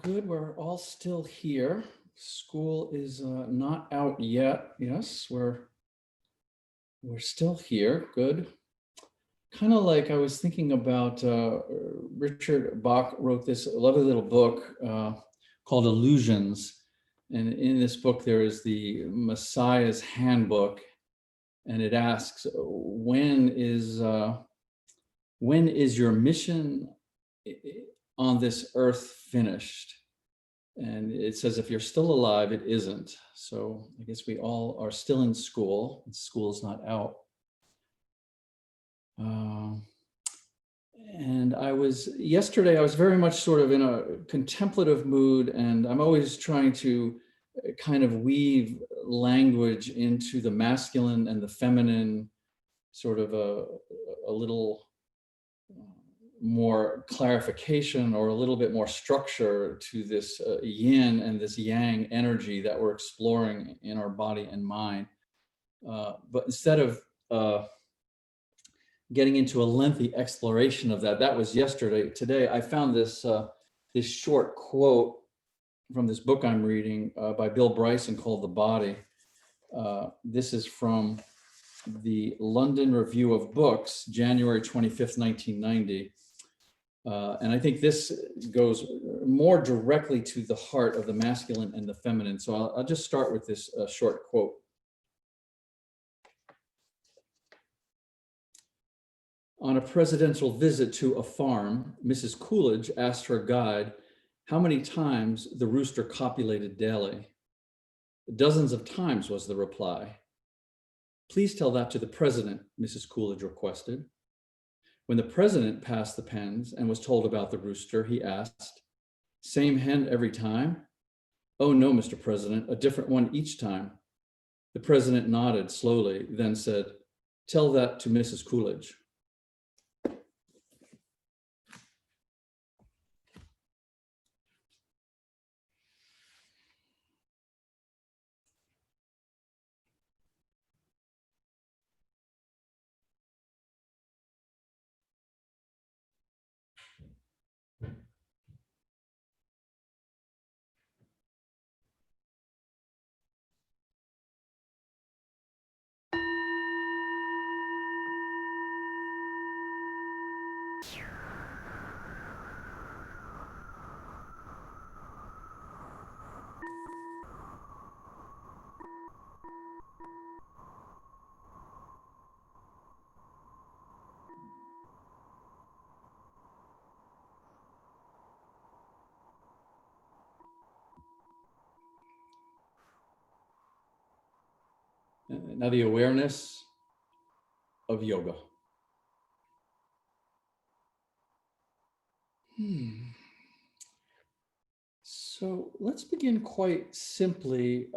Good. We're all still here. School is not out yet. Yes, we're still here. Good. Kind of like I was thinking about Richard Bach wrote this lovely little book called Illusions. And in this book, there is the Messiah's Handbook. And it asks, when is your mission on this earth finished? And it says, if you're still alive, it isn't. So I guess we all are still in school, and school's not out. And yesterday, I was very much sort of in a contemplative mood, and I'm always trying to kind of weave language into the masculine and the feminine, sort of a little more clarification or a little bit more structure to this yin and this yang energy that we're exploring in our body and mind. But instead of getting into a lengthy exploration of that was yesterday. Today, I found this short quote from this book I'm reading by Bill Bryson called The Body. This is from the London Review of Books, January 25th, 1990. And I think this goes more directly to the heart of the masculine and the feminine. So I'll just start with this short quote. On a presidential visit to a farm, Mrs. Coolidge asked her guide how many times the rooster copulated daily. Dozens of times, was the reply. Please tell that to the president, Mrs. Coolidge requested. When the president passed the pens and was told about the rooster, he asked, same hen every time? Oh no, Mr. President, a different one each time. The president nodded slowly, then said, tell that to Mrs. Coolidge. Now the awareness of yoga. So let's begin quite simply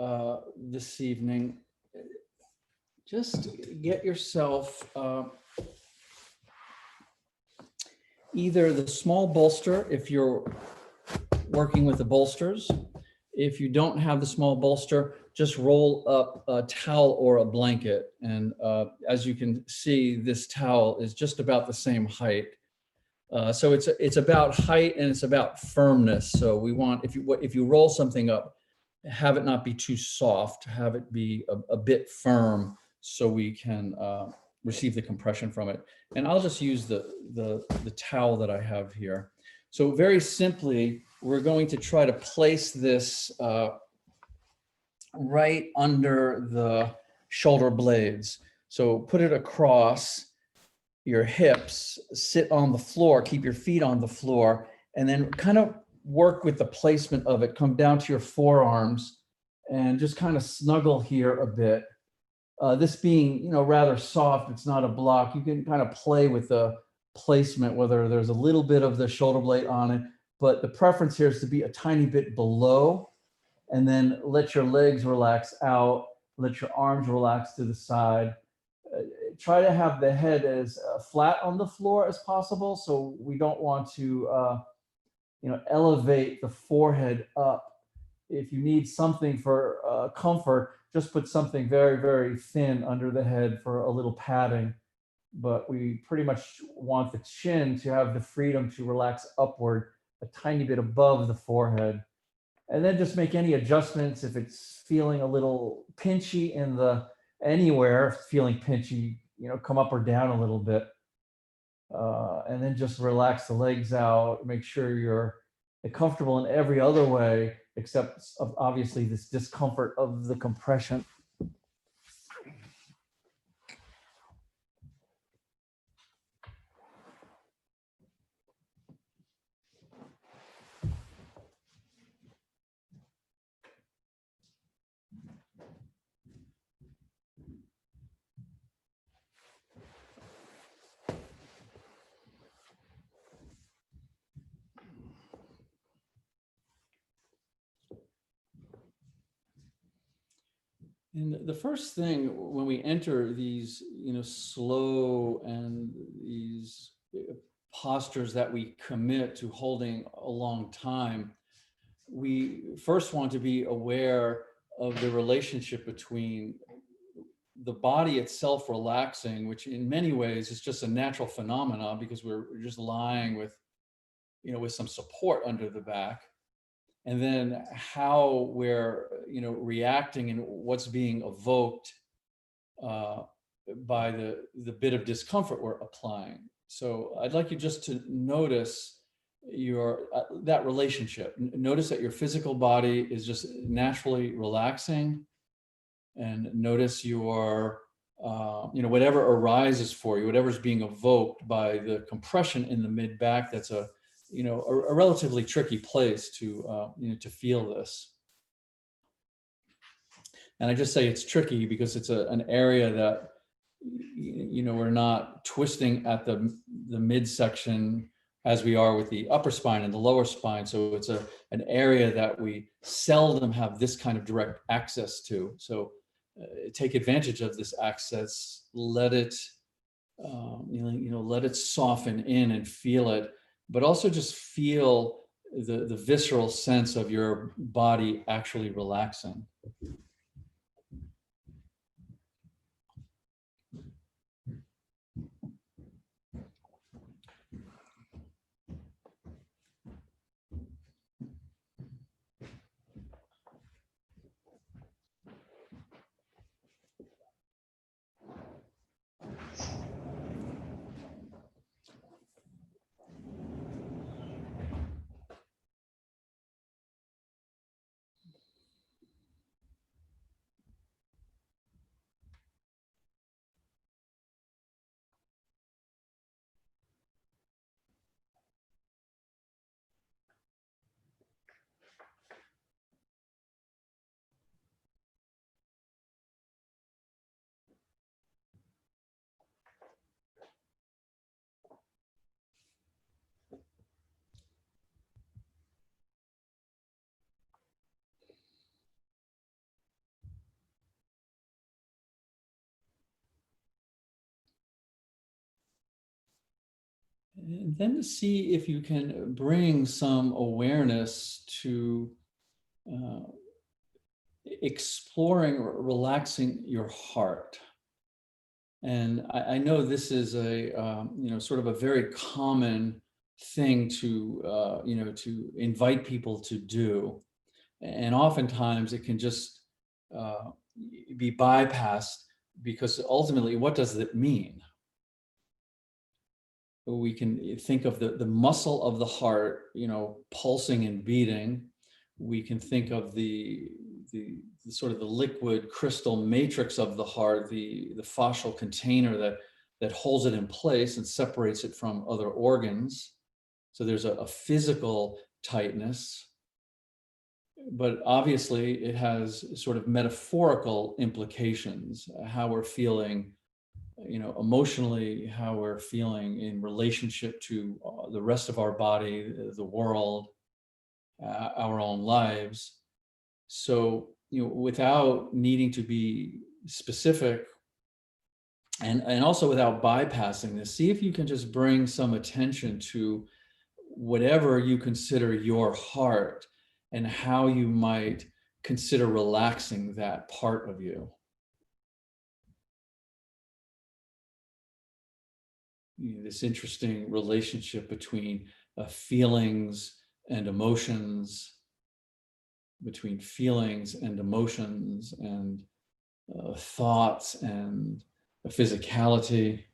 this evening. Just get yourself either the small bolster if you're working with the bolsters. If you don't have the small bolster, just roll up a towel or a blanket. And as you can see, this towel is just about the same height. So it's about height and it's about firmness. So we want, if you roll something up, have it not be too soft, have it be a bit firm so we can receive the compression from it. And I'll just use the towel that I have here. So very simply, we're going to try to place this right under the shoulder blades. So put it across your hips, sit on the floor, keep your feet on the floor, and then kind of work with the placement of it. Come down to your forearms and just kind of snuggle here a bit. This being, rather soft, it's not a block. You can kind of play with the placement, whether there's a little bit of the shoulder blade on it, but the preference here is to be a tiny bit below, and then let your legs relax out, let your arms relax to the side. Try to have the head as flat on the floor as possible. So we don't want to, elevate the forehead up. If you need something for comfort, just put something very, very thin under the head for a little padding. But we pretty much want the chin to have the freedom to relax upward a tiny bit above the forehead. And then just make any adjustments if it's feeling a little pinchy in the anywhere, feeling pinchy, come up or down a little bit. And then just relax the legs out. Make sure you're comfortable in every other way, except obviously this discomfort of the compression. And the first thing when we enter these, slow and these postures that we commit to holding a long time, we first want to be aware of the relationship between the body itself relaxing, which in many ways is just a natural phenomenon because we're just lying with, with some support under the back. And then how we're reacting and what's being evoked by the bit of discomfort we're applying. So I'd like you just to notice your that relationship. Notice that your physical body is just naturally relaxing, and notice your whatever arises for you, whatever's being evoked by the compression in the mid back. That's a relatively tricky place to to feel this. And I just say it's tricky because it's an area that we're not twisting at the midsection as we are with the upper spine and the lower spine. So it's an area that we seldom have this kind of direct access to. So take advantage of this access. Let it let it soften in and feel it, but also just feel the visceral sense of your body actually relaxing. And then to see if you can bring some awareness to exploring relaxing your heart. And I know this is a sort of a very common thing to to invite people to do, and oftentimes it can just be bypassed because ultimately, what does it mean? We can think of the muscle of the heart, pulsing and beating. We can think of the sort of the liquid crystal matrix of the heart, the fascial container that holds it in place and separates it from other organs. So there's a physical tightness, but obviously it has sort of metaphorical implications, how we're feeling emotionally, how we're feeling in relationship to the rest of our body, the world, our own lives. So, without needing to be specific and also without bypassing this, see if you can just bring some attention to whatever you consider your heart and how you might consider relaxing that part of you. This interesting relationship between feelings and emotions, between feelings and emotions and thoughts and physicality.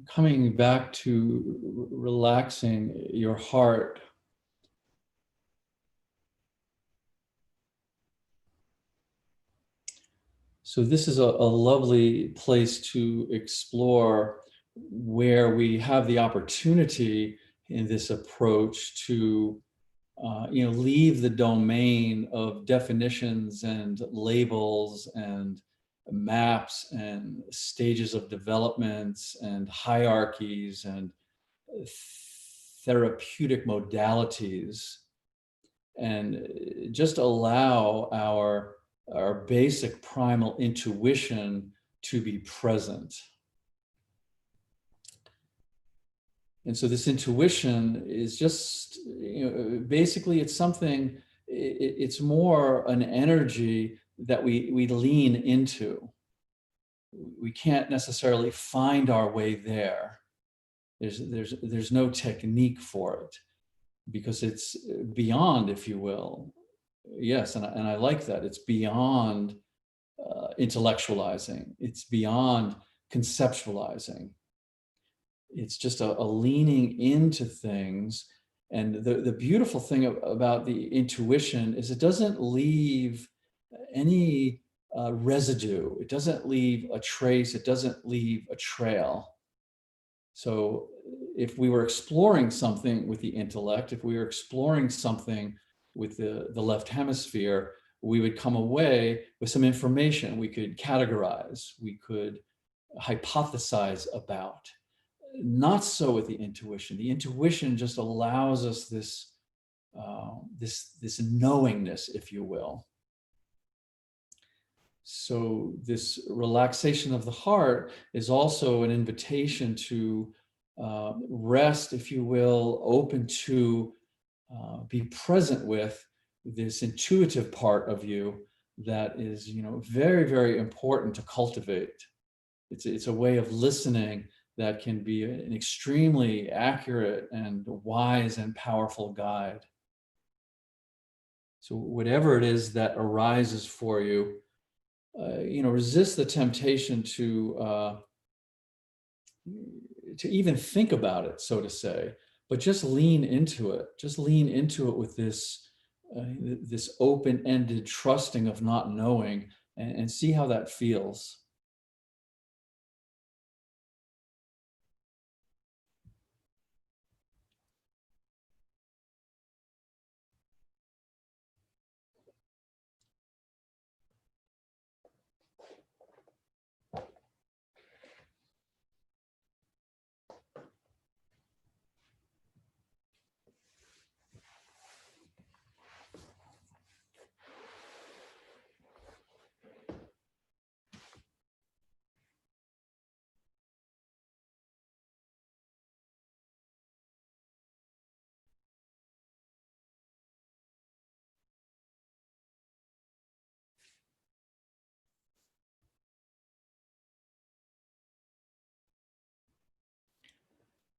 Coming back to relaxing your heart. So this is a lovely place to explore, where we have the opportunity in this approach to leave the domain of definitions and labels and maps and stages of developments and hierarchies and therapeutic modalities, and just allow our basic primal intuition to be present. And so this intuition is just, basically it's something, it's more an energy that we lean into. We can't necessarily find our way there. There's no technique for it, because it's beyond, if you will. Yes, and I like that. It's beyond intellectualizing. It's beyond conceptualizing. It's just a leaning into things. And the beautiful thing about the intuition is it doesn't leave any residue. It doesn't leave a trace. It doesn't leave a trail. So if we were exploring something with the intellect, if we were exploring something with the left hemisphere, we would come away with some information we could categorize, we could hypothesize about. Not so with the intuition. The intuition just allows us this knowingness, if you will. So this relaxation of the heart is also an invitation to rest, if you will, open to be present with this intuitive part of you that is, very, very important to cultivate. It's a way of listening that can be an extremely accurate and wise and powerful guide. So whatever it is that arises for you, resist the temptation to even think about it, so to say, but just lean into it. Just lean into it with this open-ended trusting of not knowing, and see how that feels.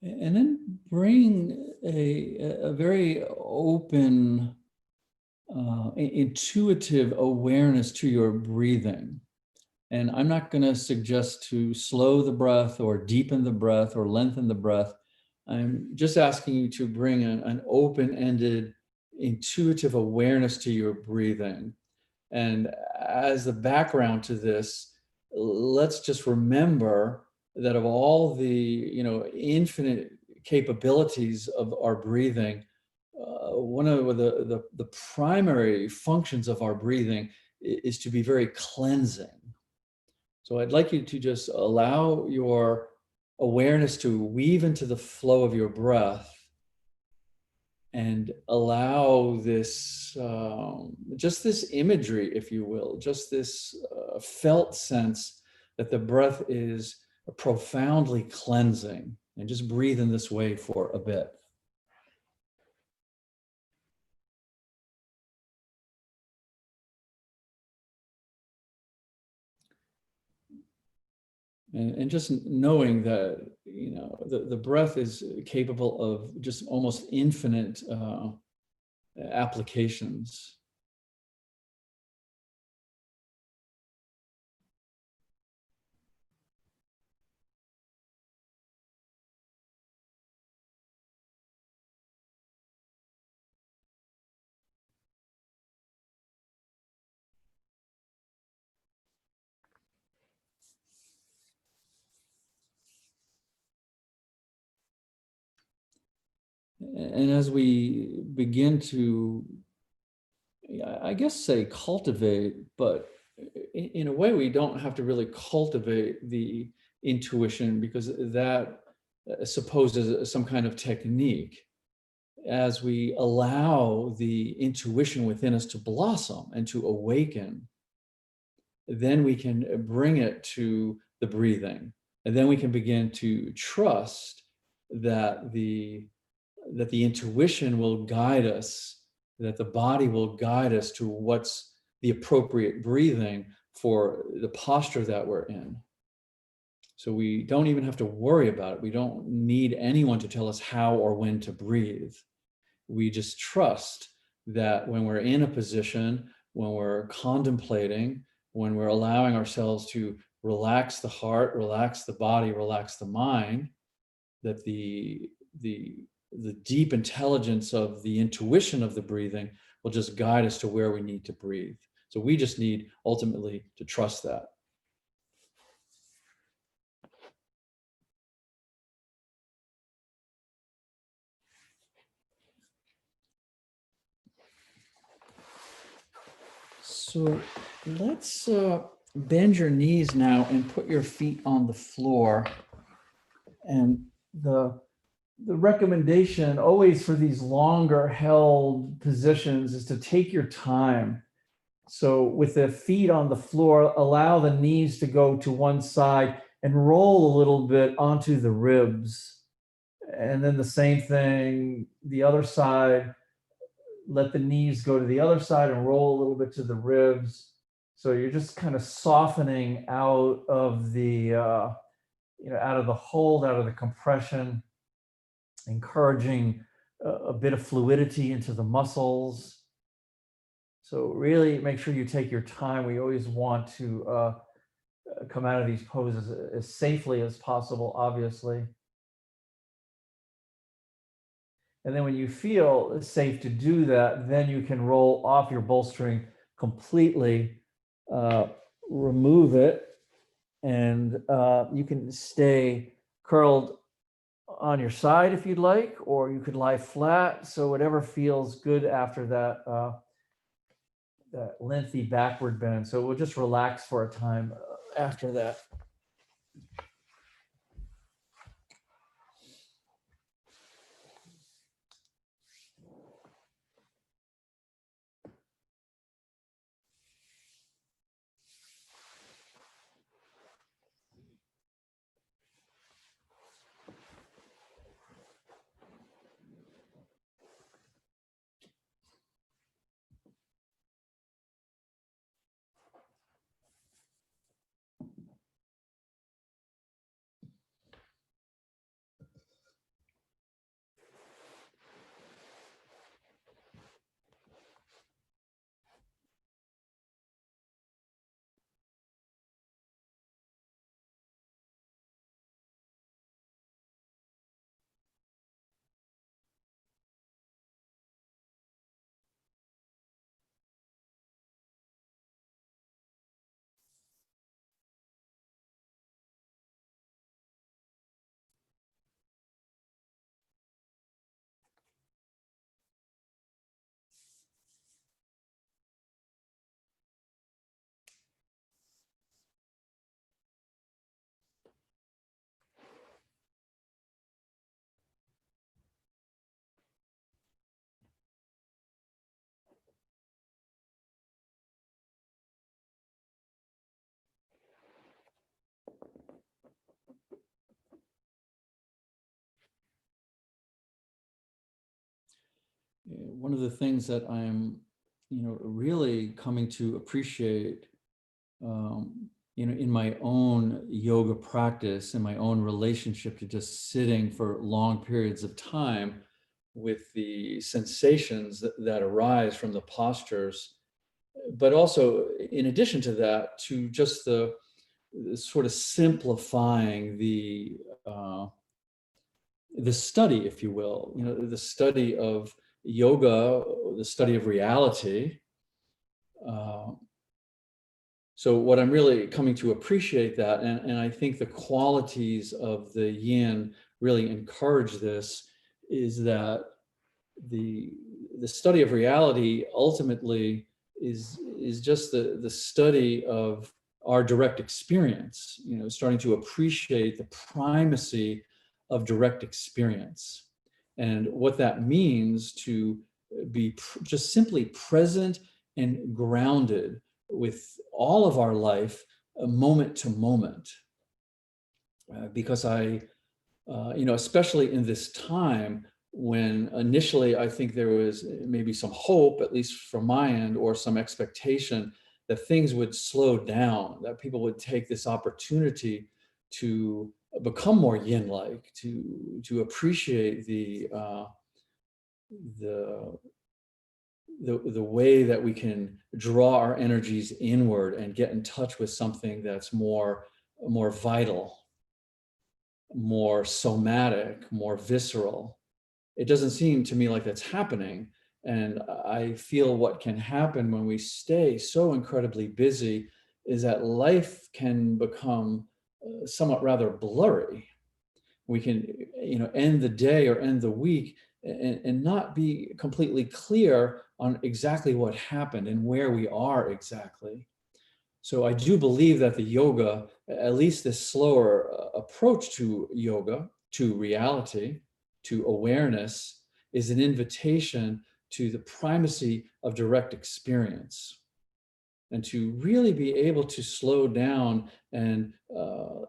And then bring a very open, intuitive awareness to your breathing. And I'm not going to suggest to slow the breath or deepen the breath or lengthen the breath. I'm just asking you to bring an open-ended, intuitive awareness to your breathing. And as the background to this, let's just remember that of all the, infinite capabilities of our breathing, one of the primary functions of our breathing is to be very cleansing. So I'd like you to just allow your awareness to weave into the flow of your breath and allow this, just this imagery, if you will, just this felt sense that the breath is profoundly cleansing, and just breathe in this way for a bit. And just knowing that, the breath is capable of just almost infinite applications. And as we begin to, I guess, say cultivate, but in a way we don't have to really cultivate the intuition, because that supposes some kind of technique. As we allow the intuition within us to blossom and to awaken, then we can bring it to the breathing, and then we can begin to trust that the intuition will guide us, that the body will guide us to what's the appropriate breathing for the posture that we're in. So we don't even have to worry about it. We don't need anyone to tell us how or when to breathe. We just trust that when we're in a position, when we're contemplating, when we're allowing ourselves to relax the heart, relax the body, relax the mind, that the deep intelligence of the intuition of the breathing will just guide us to where we need to breathe. So we just need ultimately to trust that. So let's bend your knees now and put your feet on the floor. And the recommendation always for these longer held positions is to take your time. So with the feet on the floor, allow the knees to go to one side and roll a little bit onto the ribs. And then the same thing, the other side, let the knees go to the other side and roll a little bit to the ribs. So you're just kind of softening out of the, out of the hold, out of the compression, encouraging a bit of fluidity into the muscles. So really make sure you take your time. We always want to come out of these poses as safely as possible, obviously. And then when you feel safe to do that, then you can roll off your bolstering completely, remove it, and you can stay curled on your side if you'd like, or you could lie flat. So whatever feels good after that, that lengthy backward bend. So we'll just relax for a time after that. one of the things that I'm, really coming to appreciate, in my own yoga practice, in my own relationship to just sitting for long periods of time with the sensations that arise from the postures, but also in addition to that, to just the sort of simplifying the study, if you will, the study of yoga, the study of reality. So what I'm really coming to appreciate that, and I think the qualities of the yin really encourage this, is that the study of reality ultimately is just the study of our direct experience, starting to appreciate the primacy of direct experience and what that means to be just simply present and grounded with all of our life, moment to moment. Because especially in this time when initially I think there was maybe some hope, at least from my end, or some expectation that things would slow down, that people would take this opportunity to become more yin-like, to appreciate the way that we can draw our energies inward and get in touch with something that's more vital, more somatic, more visceral. It doesn't seem to me like that's happening. And I feel what can happen when we stay so incredibly busy is that life can become somewhat rather blurry. We can, end the day or end the week and not be completely clear on exactly what happened and where we are exactly. So I do believe that the yoga, at least this slower approach to yoga, to reality, to awareness, is an invitation to the primacy of direct experience, and to really be able to slow down and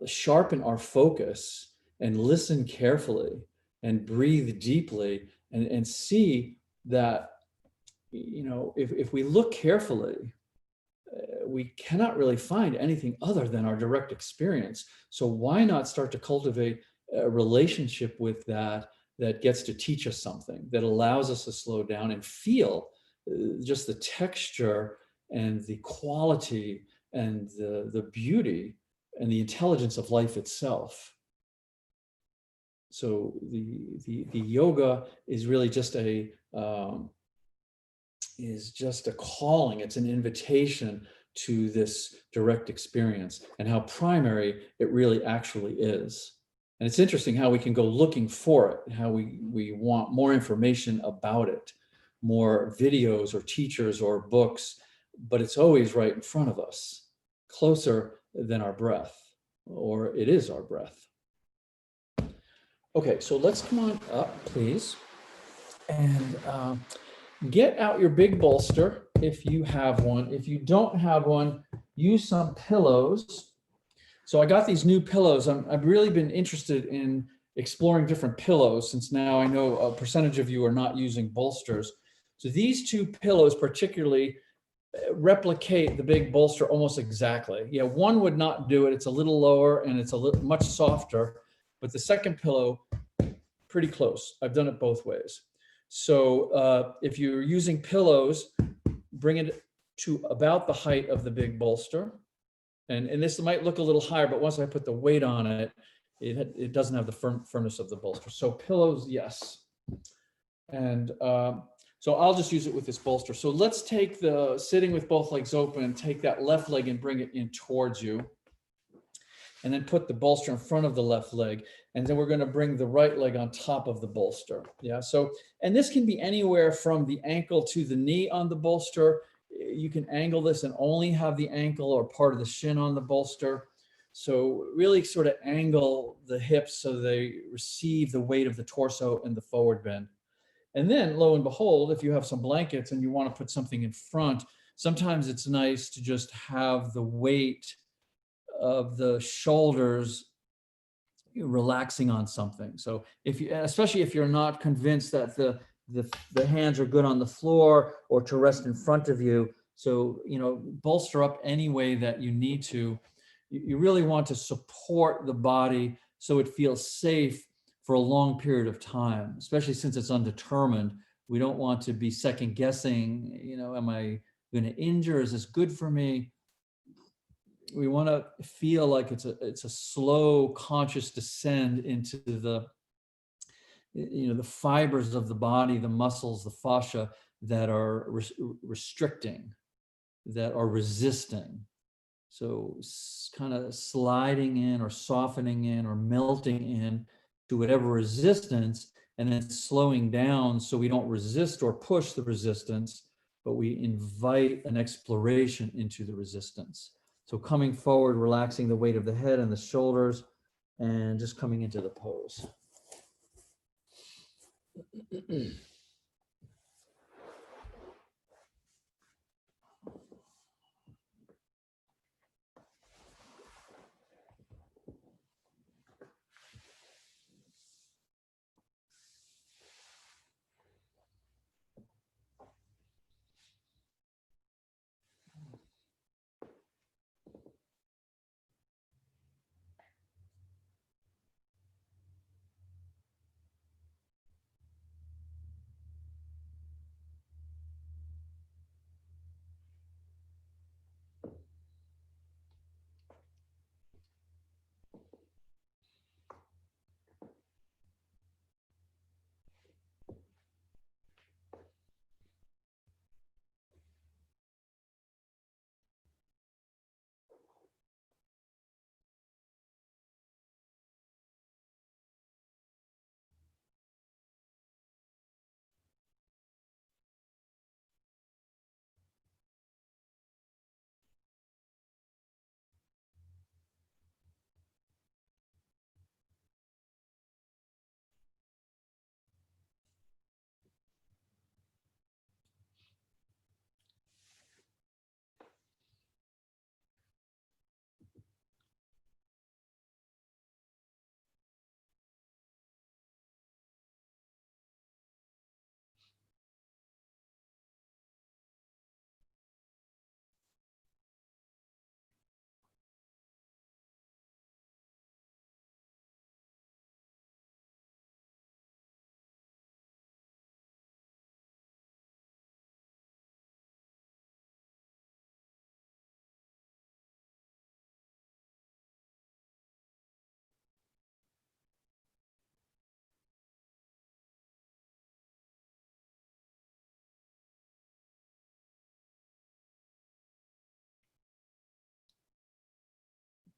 sharpen our focus and listen carefully and breathe deeply and see that, if we look carefully, we cannot really find anything other than our direct experience. So why not start to cultivate a relationship with that gets to teach us something, that allows us to slow down and feel just the texture and the quality and the beauty and the intelligence of life itself. So the yoga is really just a calling. It's an invitation to this direct experience and how primary it really actually is. And it's interesting how we can go looking for it, how we want more information about it, more videos or teachers or books, but it's always right in front of us, closer than our breath, or it is our breath. Okay, so let's come on up, please, and get out your big bolster if you have one. If you don't have one, use some pillows. So I got these new pillows. I've really been interested in exploring different pillows, since now I know a percentage of you are not using bolsters. So these two pillows particularly replicate the big bolster almost exactly. Yeah, one would not do it. It's a little lower and it's a little much softer, but the second pillow, pretty close. I've done it both ways. So if you're using pillows, bring it to about the height of the big bolster. And this might look a little higher, but once I put the weight on it, it doesn't have the firmness of the bolster. So pillows, yes. And so I'll just use it with this bolster. So let's take the sitting with both legs open, take that left leg and bring it in towards you. And then put the bolster in front of the left leg. And then we're going to bring the right leg on top of the bolster. Yeah. So, and this can be anywhere from the ankle to the knee on the bolster. You can angle this and only have the ankle or part of the shin on the bolster. So really sort of angle the hips so they receive the weight of the torso and the forward bend. And then lo and behold, if you have some blankets and you want to put something in front, sometimes it's nice to just have the weight of the shoulders relaxing on something. So especially if you're not convinced that the the hands are good on the floor or to rest in front of you. So, bolster up any way that you need to. You really want to support the body so it feels safe for a long period of time, especially since it's undetermined. We don't want to be second guessing, am I going to injure? Is this good for me? We want to feel like it's a slow, conscious descend into the fibers of the body, the muscles, the fascia that are restricting, that are resisting. So kind of sliding in or softening in or melting in to whatever resistance, and then slowing down so we don't resist or push the resistance, but we invite an exploration into the resistance. So coming forward, relaxing the weight of the head and the shoulders, and just coming into the pose.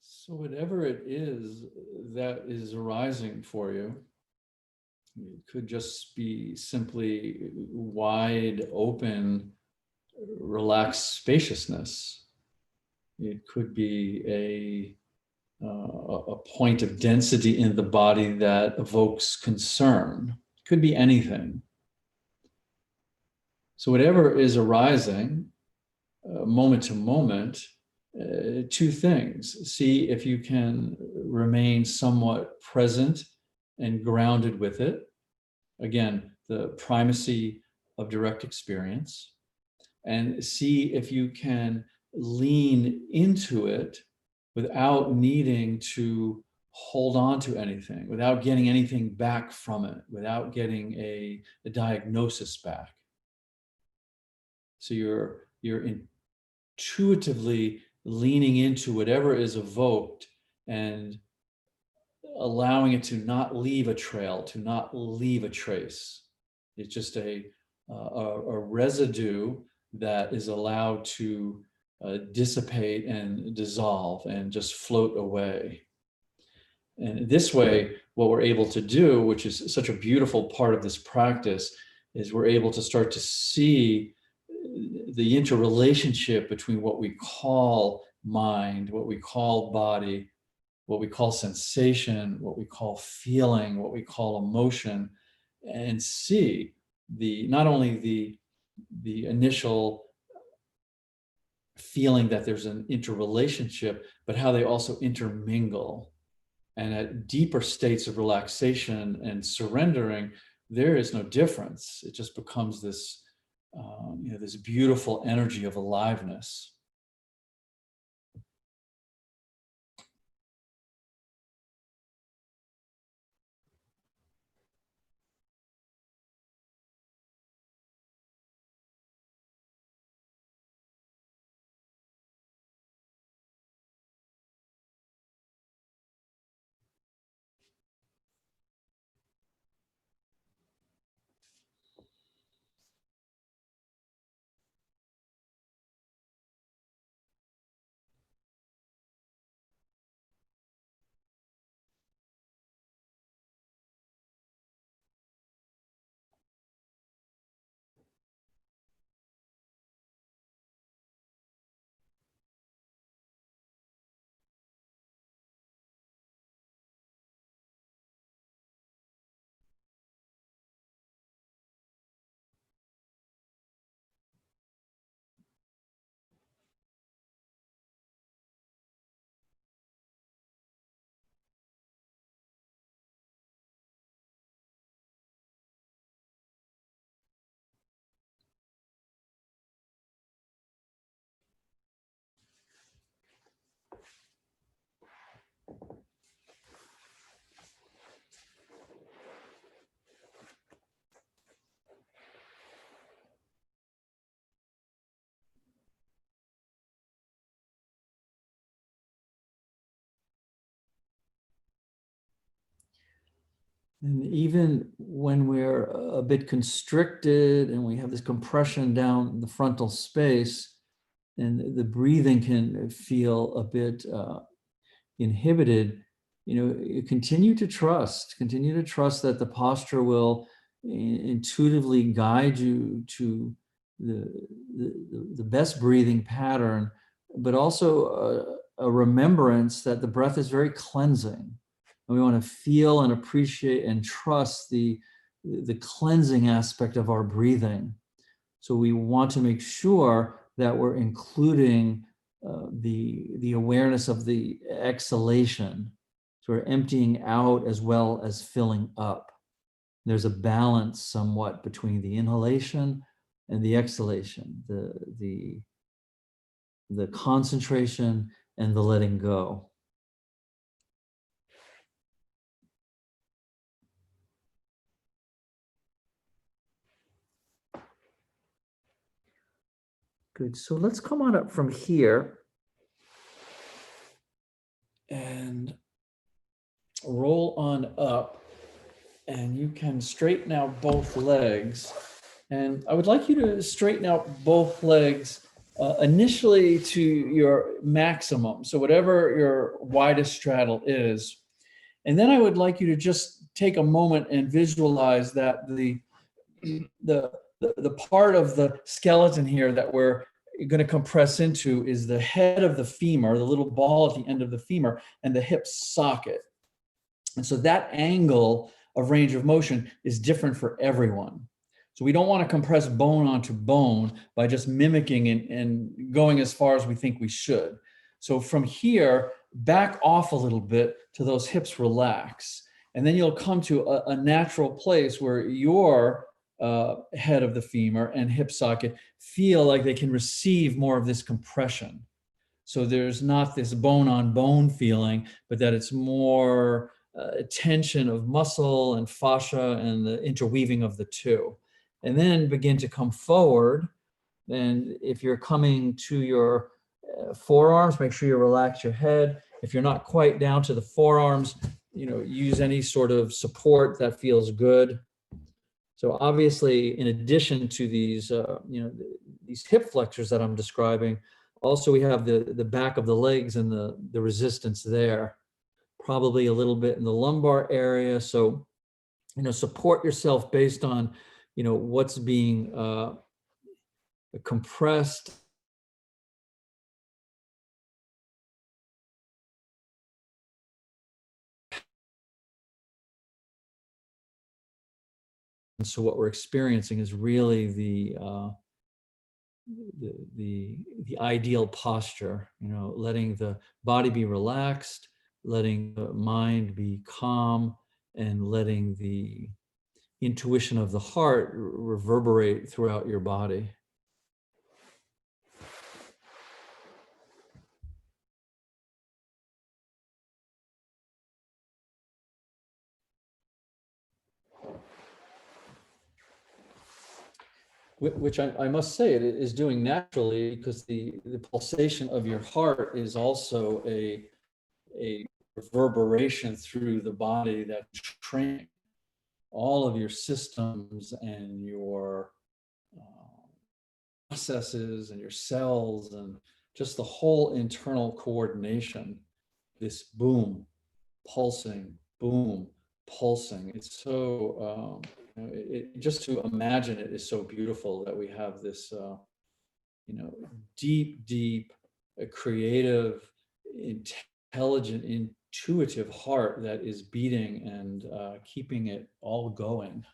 So whatever it is that is arising for you, it could just be simply wide open, relaxed spaciousness. It could be a point of density in the body that evokes concern. It could be anything. So whatever is arising, moment to moment, two things. See if you can remain somewhat present and grounded with it. Again, the primacy of direct experience. And see if you can lean into it without needing to hold on to anything, without getting anything back from it, without getting a diagnosis back. So you're intuitively leaning into whatever is evoked and allowing it to not leave a trail, to not leave a trace. It's just a residue that is allowed to dissipate and dissolve and just float away. And this way, what we're able to do, which is such a beautiful part of this practice, is we're able to start to see the interrelationship between what we call mind, what we call body, what we call sensation, what we call feeling, what we call emotion, and see not only the initial feeling that there's an interrelationship, but how they also intermingle. And at deeper states of relaxation and surrendering, there is no difference. It just becomes this, this beautiful energy of aliveness. And even when we're a bit constricted and we have this compression down the frontal space, and the breathing can feel a bit inhibited, you continue to trust that the posture will intuitively guide you to the best breathing pattern, but also a remembrance that the breath is very cleansing. And we want to feel and appreciate and trust the cleansing aspect of our breathing. So we want to make sure that we're including the awareness of the exhalation. So we're emptying out as well as filling up. There's a balance somewhat between the inhalation and the exhalation, the concentration and the letting go. Good. So let's come on up from here and roll on up, and you can straighten out both legs. And I would like you to straighten out both legs initially to your maximum, so whatever your widest straddle is. And then I would like you to just take a moment and visualize that the part of the skeleton here that we're going to compress into is the head of the femur, the little ball at the end of the femur, and the hip socket. And so that angle of range of motion is different for everyone. So we don't want to compress bone onto bone by just mimicking and going as far as we think we should. So from here, back off a little bit to those hips relax. And then you'll come to a natural place where your head of the femur and hip socket feel like they can receive more of this compression. So there's not this bone on bone feeling, but that it's more tension of muscle and fascia and the interweaving of the two. And then begin to come forward. And if you're coming to your forearms, make sure you relax your head. If you're not quite down to the forearms, use any sort of support that feels good. So obviously, in addition to these, these hip flexors that I'm describing, also we have the back of the legs and the resistance there, probably a little bit in the lumbar area. So, support yourself based on, what's being compressed. And so what we're experiencing is really the ideal posture, letting the body be relaxed, letting the mind be calm, and letting the intuition of the heart reverberate throughout your body. Which I must say it is doing naturally, because the pulsation of your heart is also a reverberation through the body that's training all of your systems and your processes and your cells and just the whole internal coordination. This boom, boom, pulsing. It's so, just to imagine it is so beautiful that we have this, deep, creative, intelligent, intuitive heart that is beating and keeping it all going.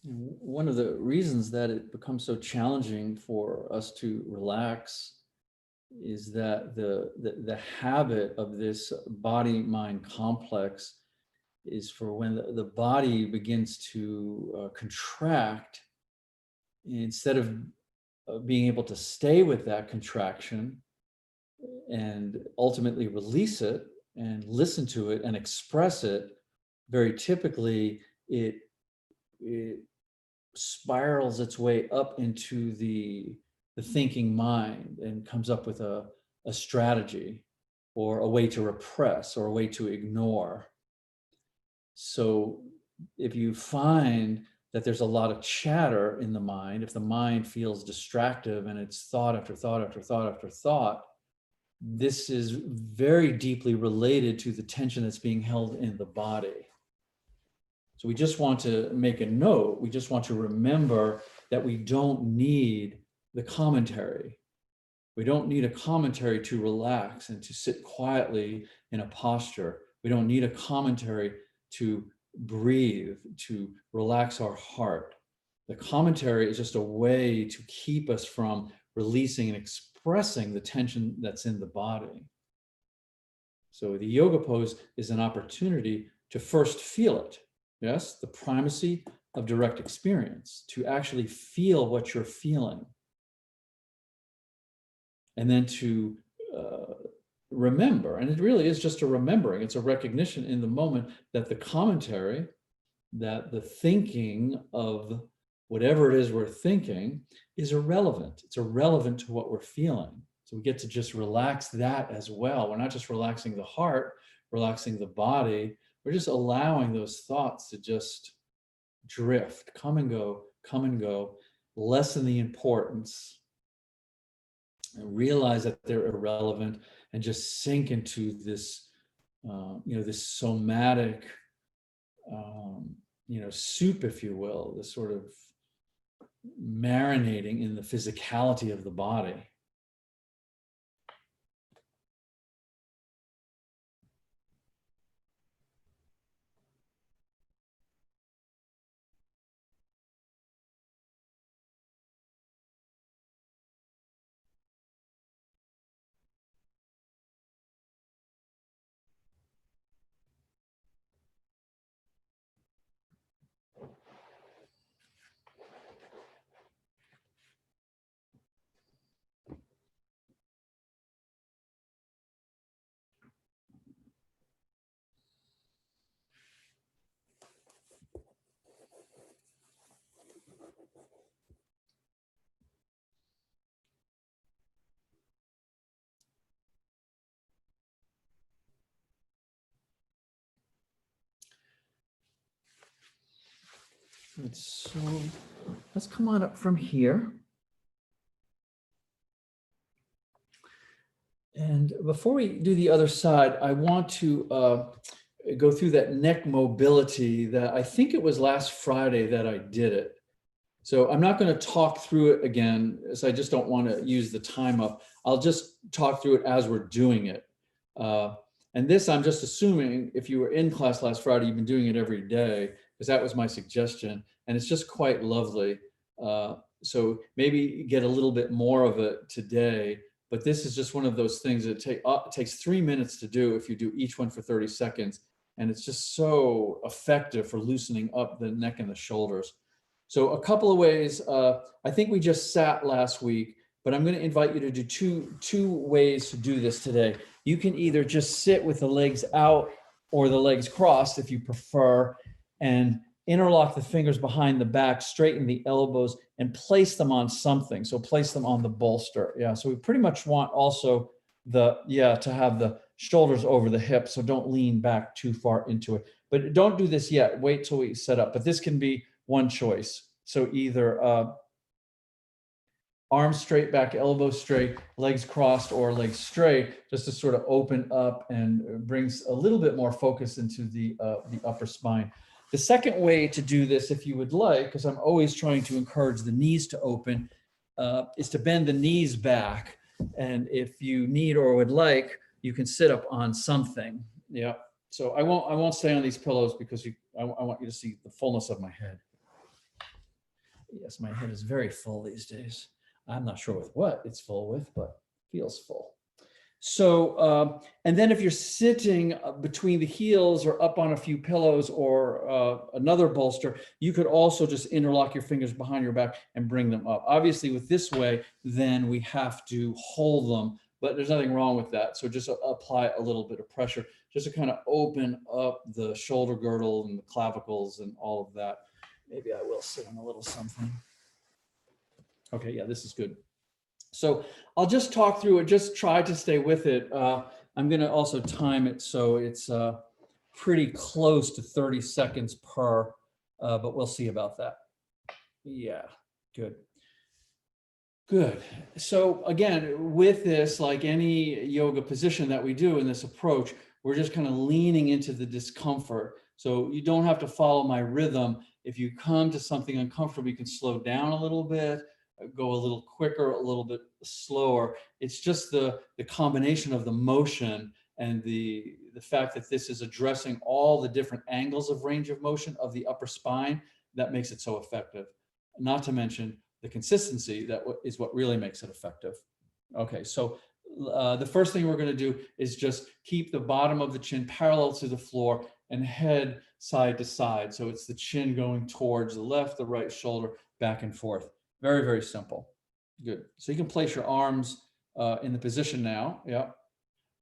One of the reasons that it becomes so challenging for us to relax is that the habit of this body-mind complex is for when the body begins to contract, instead of being able to stay with that contraction and ultimately release it and listen to it and express it, very typically it spirals its way up into the thinking mind and comes up with a strategy or a way to repress or a way to ignore. So if you find that there's a lot of chatter in the mind, if the mind feels distractive and it's thought after thought after thought after thought, this is very deeply related to the tension that's being held in the body. So we just want to make a note. We just want to remember that we don't need the commentary. We don't need a commentary to relax and to sit quietly in a posture. We don't need a commentary to breathe, to relax our heart. The commentary is just a way to keep us from releasing and expressing the tension that's in the body. So the yoga pose is an opportunity to first feel it. Yes, the primacy of direct experience, to actually feel what you're feeling. and then to remember, and it really is just a remembering. It's a recognition in the moment that the commentary, that the thinking of whatever it is we're thinking is irrelevant. It's irrelevant to what we're feeling. So we get to just relax that as well. We're not just relaxing the heart, relaxing the body. We're just allowing those thoughts to just drift, come and go, lessen the importance, and realize that they're irrelevant, and just sink into this, this somatic, soup, if you will, this sort of marinating in the physicality of the body. So let's come on up from here. And before we do the other side, I want to go through that neck mobility that I think it was last Friday that I did it. So I'm not going to talk through it again, as I just don't want to use the time up. I'll just talk through it as we're doing it. And this, I'm just assuming if you were in class last Friday, you've been doing it every day, because that was my suggestion. And it's just quite lovely. So maybe get a little bit more of it today. But this is just one of those things that it takes 3 minutes to do if you do each one for 30 seconds. And it's just so effective for loosening up the neck and the shoulders. So a couple of ways, I think we just sat last week, but I'm going to invite you to do two ways to do this today. You can either just sit with the legs out or the legs crossed if you prefer, and interlock the fingers behind the back, straighten the elbows, and place them on something. So place them on the bolster. Yeah, so we pretty much want also to have the shoulders over the hips, so don't lean back too far into it. But don't do this yet. Wait till we set up. But this can be one choice. So either arms straight back, elbows straight, legs crossed, or legs straight, just to sort of open up and brings a little bit more focus into the upper spine. The second way to do this, if you would like, because I'm always trying to encourage the knees to open, is to bend the knees back. And if you need or would like, you can sit up on something. Yeah. So I won't stay on these pillows because I want you to see the fullness of my head. Yes, my head is very full these days. I'm not sure with what it's full with, but feels full. So, and then if you're sitting between the heels or up on a few pillows or another bolster, you could also just interlock your fingers behind your back and bring them up. Obviously with this way, then we have to hold them, but there's nothing wrong with that. So just apply a little bit of pressure just to kind of open up the shoulder girdle and the clavicles and all of that. Maybe I will sit on a little something. Okay, yeah, this is good. So I'll just talk through it, just try to stay with it. I'm gonna also time it so it's pretty close to 30 seconds per, but we'll see about that. Yeah, good. Good. So again, with this, like any yoga position that we do in this approach, we're just kind of leaning into the discomfort. So you don't have to follow my rhythm. If you come to something uncomfortable, you can slow down a little bit, go a little quicker, a little bit slower. It's just the combination of the motion and the fact that this is addressing all the different angles of range of motion of the upper spine that makes it so effective. Not to mention the consistency that is what really makes it effective. Okay, so the first thing we're going to do is just keep the bottom of the chin parallel to the floor and head side to side. So it's the chin going towards the left, the right shoulder, back and forth. Very, very simple. Good. So you can place your arms in the position now. Yeah.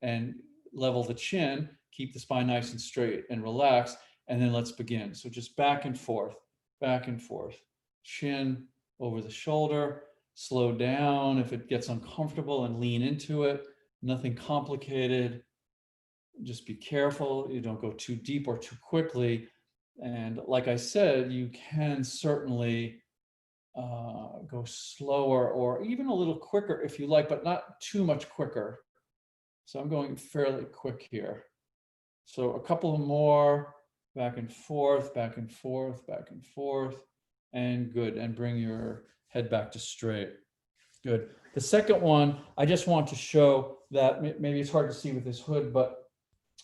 And level the chin, keep the spine nice and straight and relaxed. And then let's begin. So just back and forth, chin over the shoulder, slow down if it gets uncomfortable and lean into it. Nothing complicated. Just be careful. You don't go too deep or too quickly. And like I said, you can certainly go slower or even a little quicker if you like, but not too much quicker. So I'm going fairly quick here. So a couple more, back and forth, back and forth, back and forth, and good. And bring your head back to straight. Good. The second one, I just want to show that maybe it's hard to see with this hood, but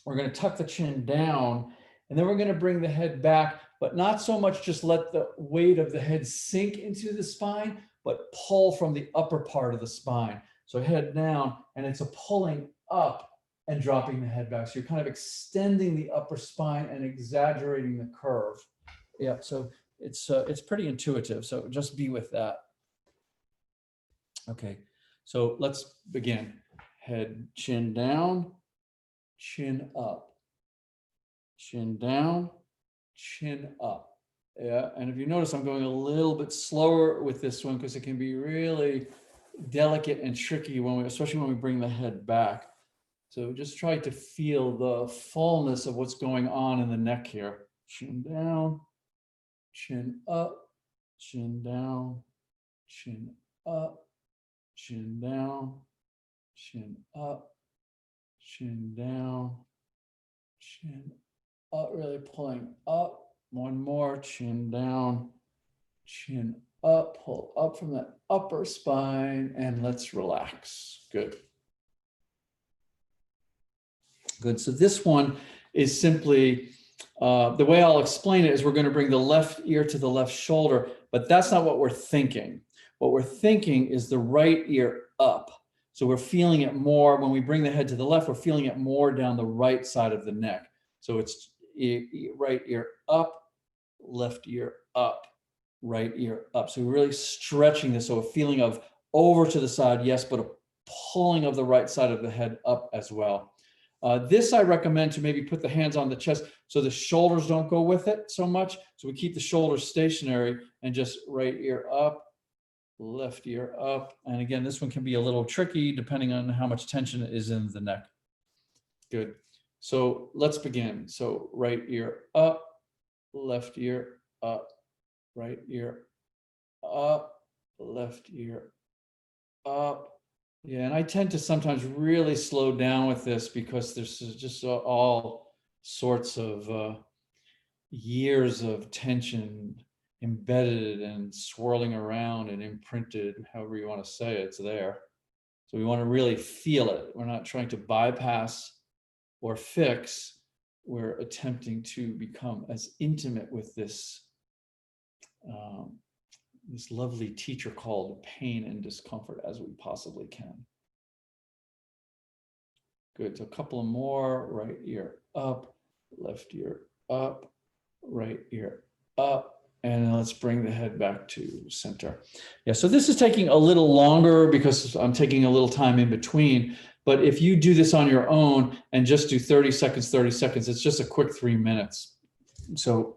we're going to tuck the chin down, and then we're going to bring the head back, but not so much just let the weight of the head sink into the spine, but pull from the upper part of the spine. So head down, and it's a pulling up and dropping the head back. So you're kind of extending the upper spine and exaggerating the curve. Yeah, so it's pretty intuitive. So just be with that. Okay, so let's begin. Head, chin down, chin up, chin down, chin up. Yeah, and if you notice, I'm going a little bit slower with this one because it can be really delicate and tricky when especially when we bring the head back. So just try to feel the fullness of what's going on in the neck here. Chin down, chin up, chin down, chin up, chin down, chin up, chin down, chin up, really pulling up. One more, chin down, chin up, pull up from that upper spine, and let's relax. Good. Good. So this one is simply, the way I'll explain it is we're going to bring the left ear to the left shoulder, but that's not what we're thinking. What we're thinking is the right ear up. So we're feeling it more when we bring the head to the left, we're feeling it more down the right side of the neck. So it's right ear up, left ear up, right ear up. So we're really stretching this. So a feeling of over to the side, yes, but a pulling of the right side of the head up as well. This I recommend to maybe put the hands on the chest so the shoulders don't go with it so much. So we keep the shoulders stationary and just right ear up, left ear up. And again, this one can be a little tricky depending on how much tension is in the neck. Good. So let's begin. So right ear up, left ear up, right ear up, left ear up. Yeah, and I tend to sometimes really slow down with this because there's just all sorts of years of tension embedded and swirling around and imprinted, however you want to say it, it's there. So we want to really feel it. We're not trying to bypass or fix. We're attempting to become as intimate with this this lovely teacher called pain and discomfort as we possibly can. Good, so a couple of more, right ear up, left ear up, right ear up, and let's bring the head back to center. Yeah, so this is taking a little longer because I'm taking a little time in between, but if you do this on your own and just do 30 seconds, it's just a quick 3 minutes. So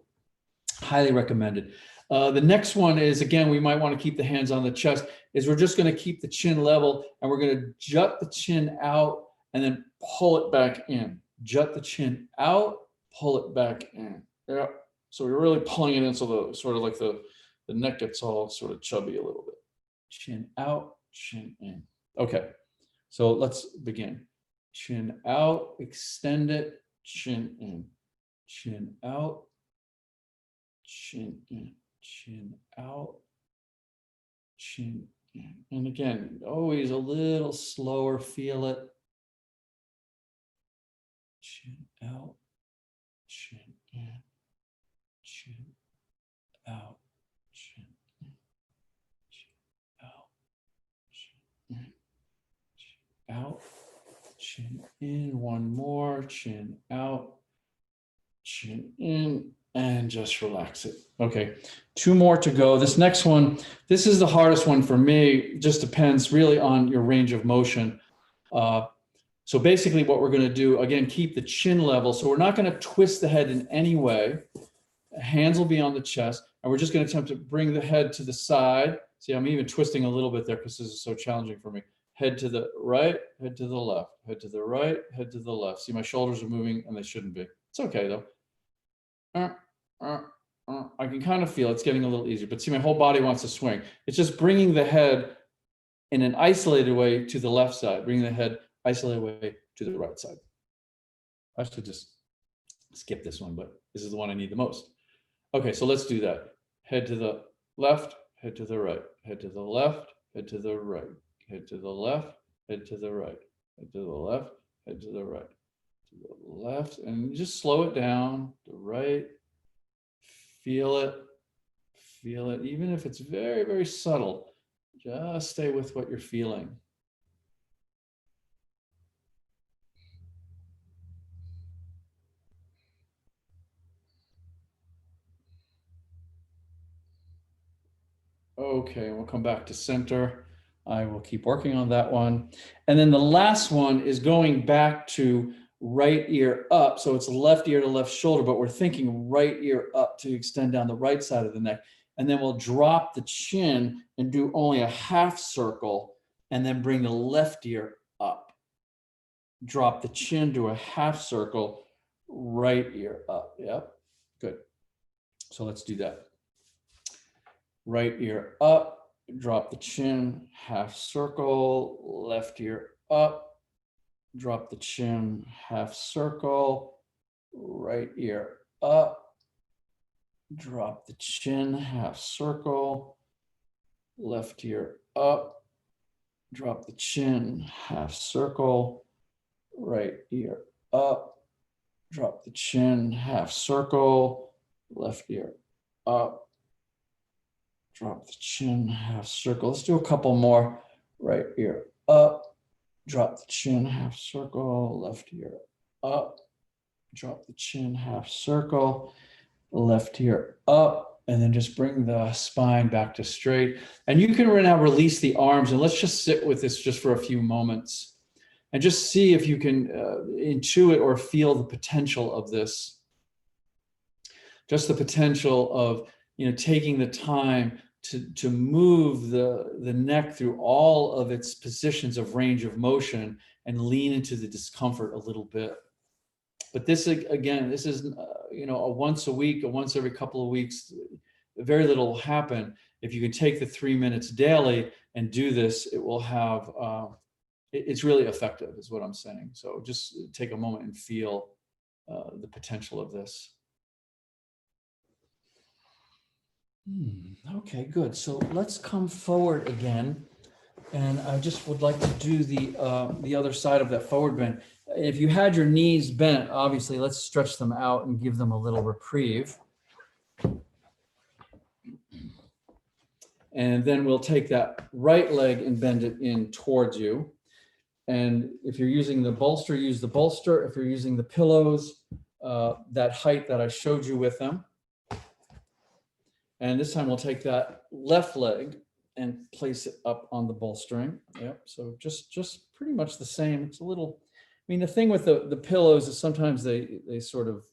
highly recommended. The next one is, again, we might want to keep the hands on the chest, is we're just going to keep the chin level and we're going to jut the chin out and then pull it back in. Jut the chin out, pull it back in. Yeah. So we're really pulling it in so the sort of like the neck gets all sort of chubby a little bit. Chin out, chin in. Okay. So let's begin. Chin out, extend it, chin in. Chin out, chin in. Chin out, chin in. And again, always a little slower, feel it. Chin out, chin in, chin out, chin in, chin out, chin in, chin out, chin in. One more, chin out, chin in, and just relax it. Okay, 2 more to go. This next one, this is the hardest one for me. It just depends really on your range of motion. So basically what we're going to do, again, keep the chin level. So we're not going to twist the head in any way. Hands will be on the chest, and we're just going to attempt to bring the head to the side. See, I'm even twisting a little bit there because this is so challenging for me. Head to the right, head to the left, head to the right, head to the left. See, my shoulders are moving and they shouldn't be. It's okay though. I can kind of feel it's getting a little easier, but see, my whole body wants to swing. It's just bringing the head in an isolated way to the left side, bringing the head isolated way to the right side. I should just skip this one, but this is the one I need the most. Okay, so let's do that. Head to the left, head to the right, head to the left, head to the right, head to the left, head to the right, head to the left, head to the right, to the left, and just slow it down, the right, feel it, even if it's very, very subtle, just stay with what you're feeling. Okay, we'll come back to center. I will keep working on that one. And then the last one is going back to right ear up. So it's left ear to left shoulder, but we're thinking right ear up to extend down the right side of the neck. And then we'll drop the chin and do only a half circle and then bring the left ear up. Drop the chin to a half circle, right ear up. Yep, good. So let's do that. Right ear up, drop the chin, half circle, left ear up, drop the chin, half circle, right ear up, drop the chin, half circle, left ear up, drop the chin, half circle, right ear up, drop the chin, half circle, left ear up, drop the chin, half circle. Let's do a couple more. Right ear up, drop the chin, half circle, left ear up, drop the chin, half circle, left ear up, and then just bring the spine back to straight. And you can now release the arms, and let's just sit with this just for a few moments and just see if you can intuit or feel the potential of this. Just the potential of, taking the time to move the neck through all of its positions of range of motion and lean into the discomfort a little bit. But this, again, this is, a once a week, a once every couple of weeks, very little will happen. If you can take the 3 minutes daily and do this, it will have, it's really effective is what I'm saying. So just take a moment and feel the potential of this. Okay, good. So let's come forward again. And I just would like to do the other side of that forward bend. If you had your knees bent, obviously, let's stretch them out and give them a little reprieve. And then we'll take that right leg and bend it in towards you. And if you're using the bolster, use the bolster. If you're using the pillows, that height that I showed you with them. And this time we'll take that left leg and place it up on the bolstering. Yep. So just pretty much the same. It's a little, the thing with the pillows is sometimes they sort of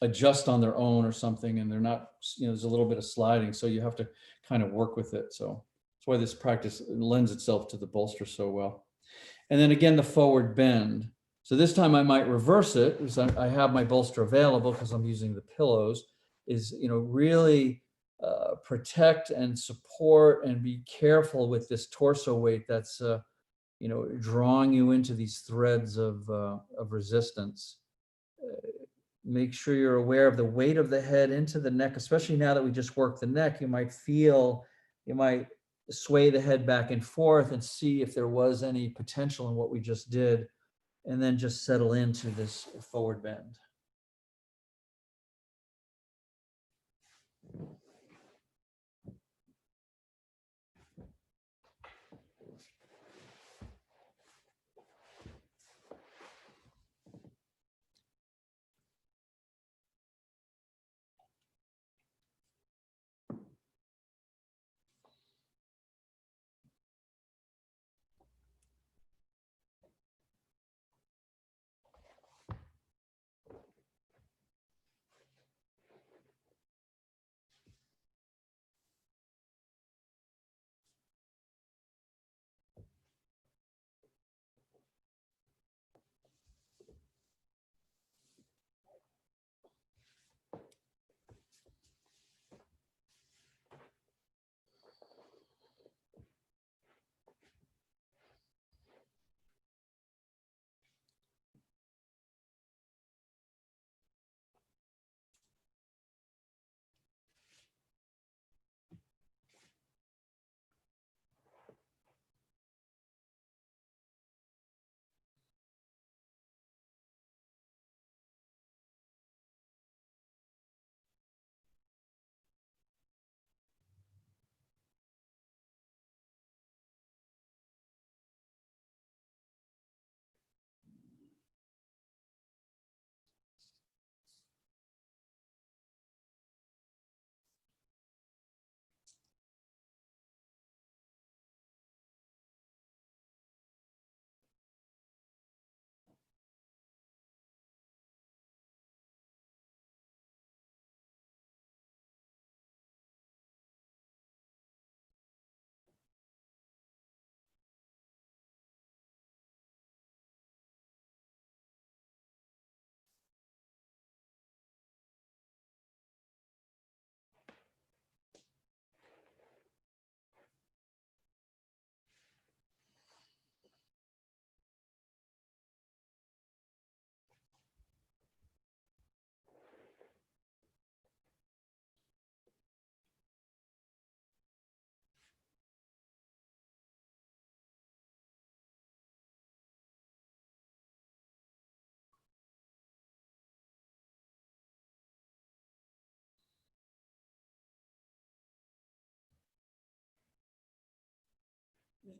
adjust on their own or something, and they're not, there's a little bit of sliding. So you have to kind of work with it. So that's why this practice lends itself to the bolster so well. And then again, the forward bend. So this time I might reverse it because I have my bolster available because I'm using the pillows, is, really protect and support and be careful with this torso weight that's, drawing you into these threads of resistance. Make sure you're aware of the weight of the head into the neck, especially now that we just worked the neck. You might sway the head back and forth and see if there was any potential in what we just did, and then just settle into this forward bend.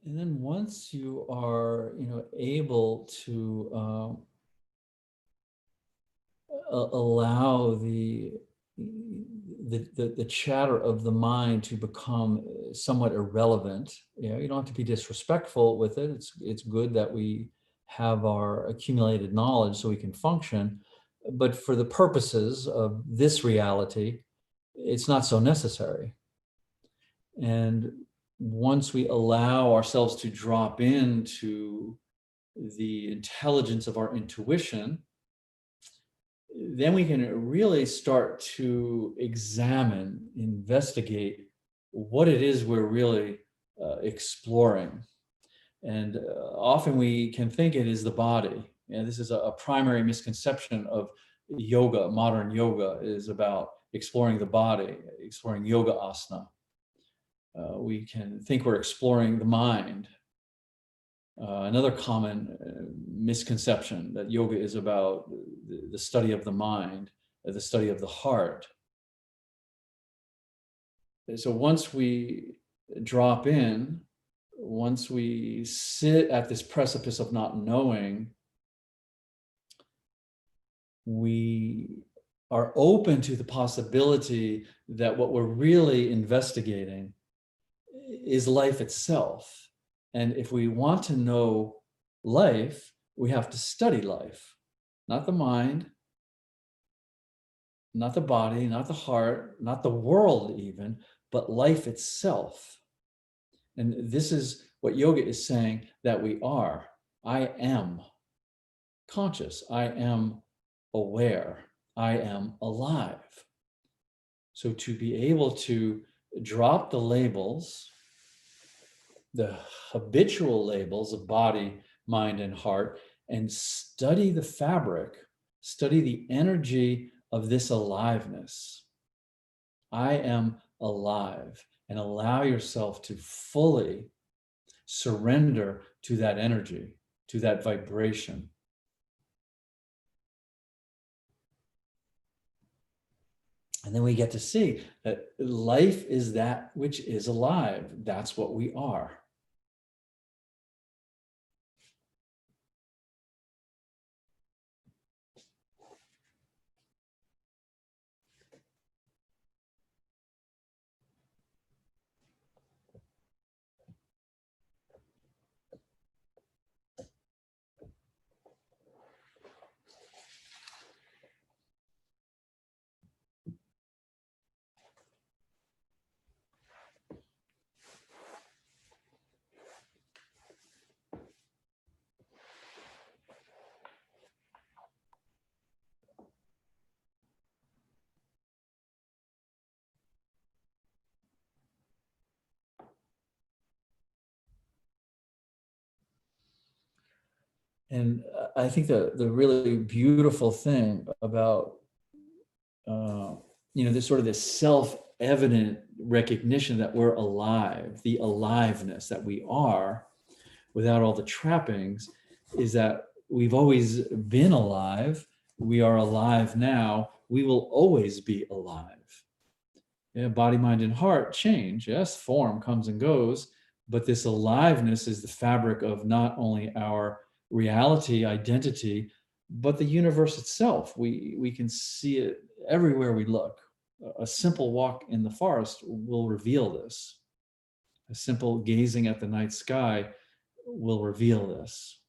And then once you are, able to allow the chatter of the mind to become somewhat irrelevant. You don't have to be disrespectful with it. It's good that we have our accumulated knowledge so we can function, but for the purposes of this reality, it's not so necessary. And once we allow ourselves to drop into the intelligence of our intuition, then we can really start to examine, investigate what it is we're really exploring. And often we can think it is the body. And this is a primary misconception of yoga. Modern yoga is about exploring the body, exploring yoga asana. We can think we're exploring the mind. Another common misconception that yoga is about the study of the mind, the study of the heart. So once we drop in, once we sit at this precipice of not knowing, we are open to the possibility that what we're really investigating is life itself. And if we want to know life, we have to study life, not the mind, not the body, not the heart, not the world even, but life itself. And this is what yoga is saying that we are. I am conscious. I am aware. I am alive. So to be able to drop the labels, the habitual labels of body, mind, and heart, and study the fabric, study the energy of this aliveness. I am alive, and allow yourself to fully surrender to that energy, to that vibration. And then we get to see that life is that which is alive. That's what we are. And I think the really beautiful thing about this sort of this self-evident recognition that we're alive, the aliveness that we are without all the trappings, is that we've always been alive. We are alive now. We will always be alive. Yeah, body, mind, and heart change. Yes, form comes and goes, but this aliveness is the fabric of not only our reality, identity, but the universe itself. We can see it everywhere we look. A simple walk in the forest will reveal this. A simple gazing at the night sky will reveal this.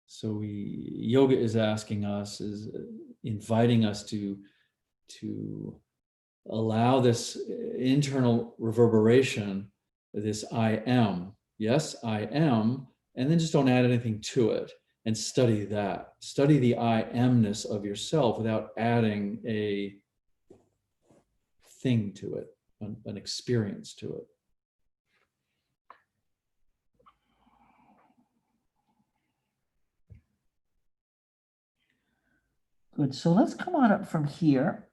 So yoga is asking us, is inviting us to allow this internal reverberation, this I am. Yes, I am, and then just don't add anything to it, and study that. Study the I amness of yourself without adding a thing to it, an experience to it. Good. So let's come on up from here.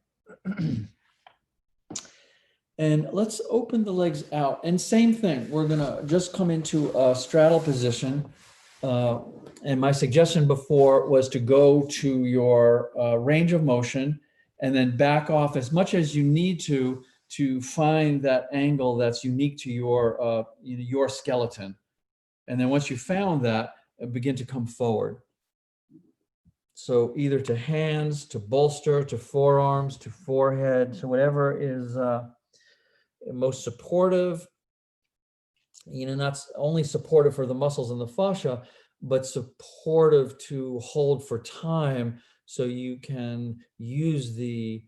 And let's open the legs out. And same thing, we're gonna just come into a straddle position. And my suggestion before was to go to your range of motion and then back off as much as you need to to find that angle that's unique to your skeleton. And then once you found that, begin to come forward. So either to hands, to bolster, to forearms, to forehead, so whatever is most supportive, not only supportive for the muscles and the fascia, but supportive to hold for time, so you can use the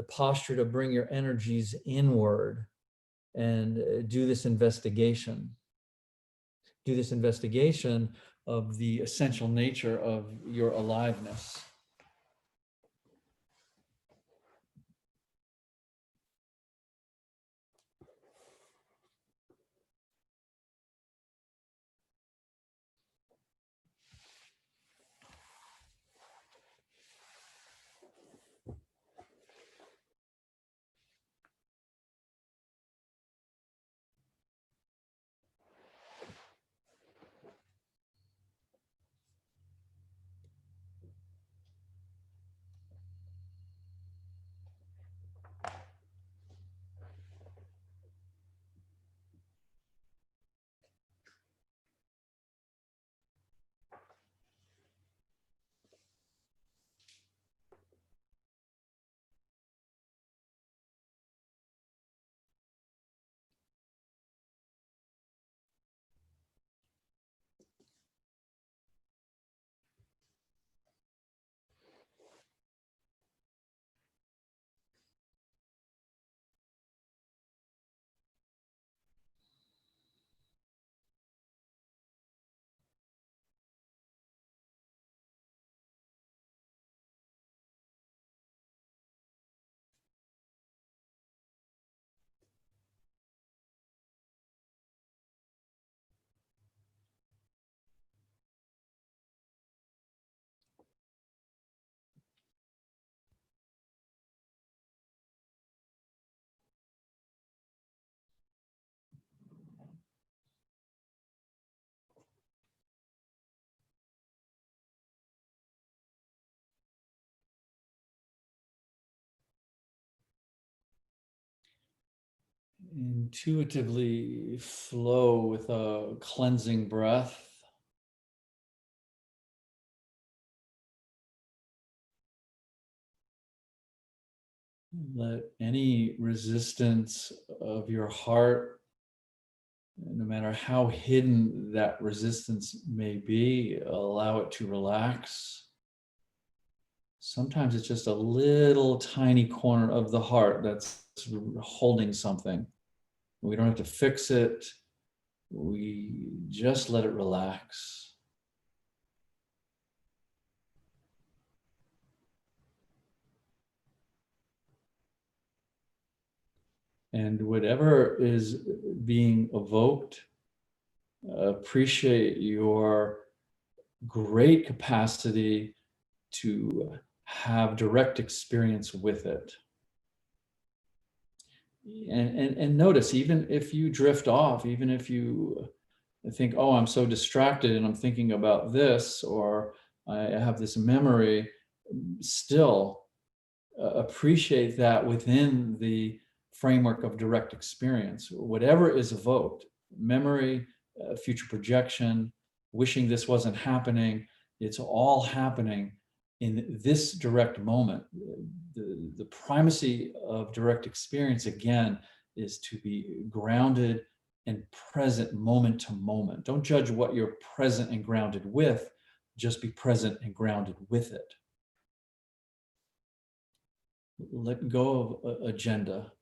posture to bring your energies inward and do this investigation. Do this investigation of the essential nature of your aliveness. Intuitively flow with a cleansing breath. Let any resistance of your heart, no matter how hidden that resistance may be, allow it to relax. Sometimes it's just a little tiny corner of the heart that's holding something. We don't have to fix it. We just let it relax. And whatever is being evoked, appreciate your great capacity to have direct experience with it. And notice, even if you drift off, even if you think, oh, I'm so distracted and I'm thinking about this, or I have this memory, still appreciate that within the framework of direct experience. Whatever is evoked, memory, future projection, wishing this wasn't happening, it's all happening in this direct moment. The primacy of direct experience, again, is to be grounded and present moment to moment. Don't judge what you're present and grounded with, just be present and grounded with it. Let go of agenda.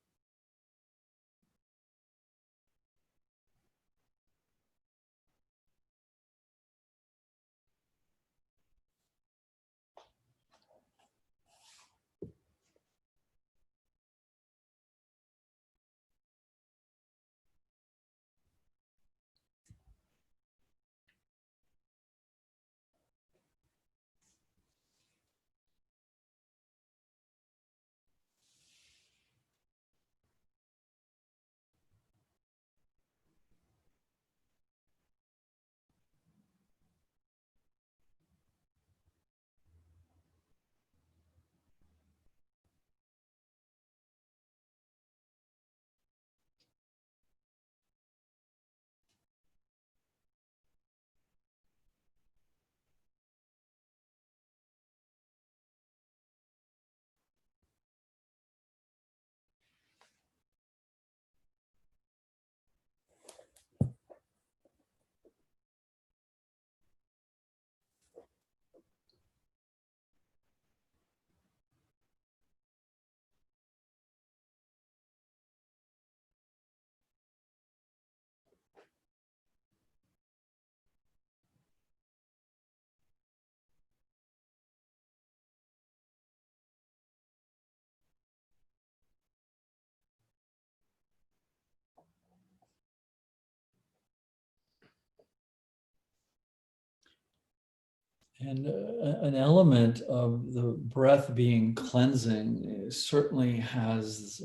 And an element of the breath being cleansing certainly has,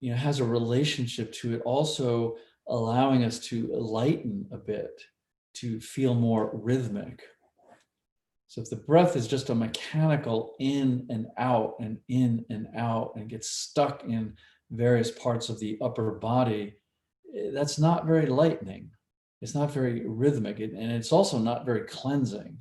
has a relationship to it also allowing us to lighten a bit, to feel more rhythmic. So if the breath is just a mechanical in and out and in and out and gets stuck in various parts of the upper body, that's not very lightening. It's not very rhythmic, and it's also not very cleansing.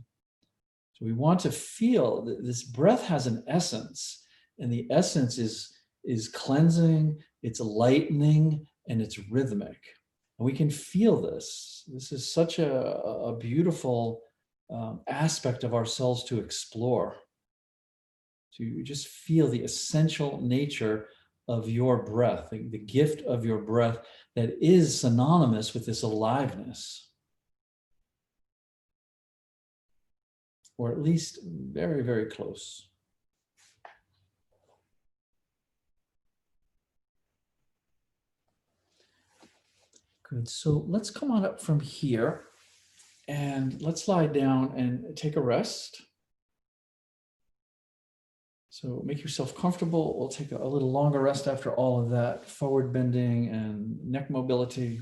So we want to feel that this breath has an essence, and the essence is cleansing, it's lightening, and it's rhythmic. And we can feel this. This is such a beautiful aspect of ourselves to explore, to just feel the essential nature of your breath, the gift of your breath that is synonymous with this aliveness, or at least very, very close. Good, so let's come on up from here and let's lie down and take a rest. So make yourself comfortable. We'll take a little longer rest after all of that forward bending and neck mobility.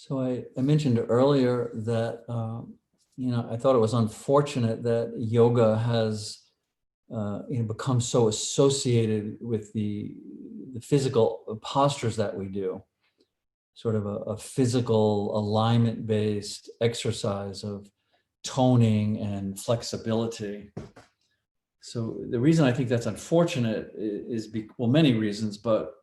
So I mentioned earlier that, I thought it was unfortunate that yoga has become so associated with the physical postures that we do, sort of a physical alignment-based exercise of toning and flexibility. So the reason I think that's unfortunate is, well, many reasons, but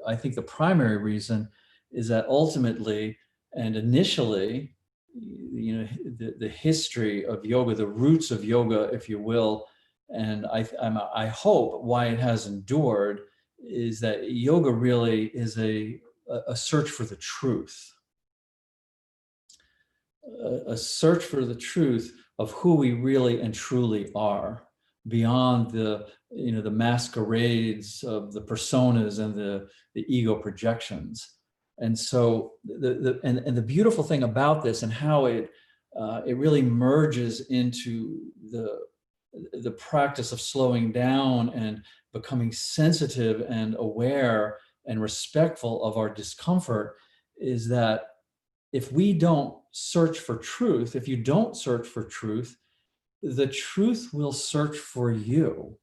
I think the primary reason is that ultimately and initially, the history of yoga, the roots of yoga, if you will, and I hope why it has endured is that yoga really is a search for the truth, a search for the truth of who we really and truly are, beyond the masquerades of the personas and the ego projections. And so the beautiful thing about this and how it really merges into the practice of slowing down and becoming sensitive and aware and respectful of our discomfort is that if we don't search for truth, if you don't search for truth, the truth will search for you.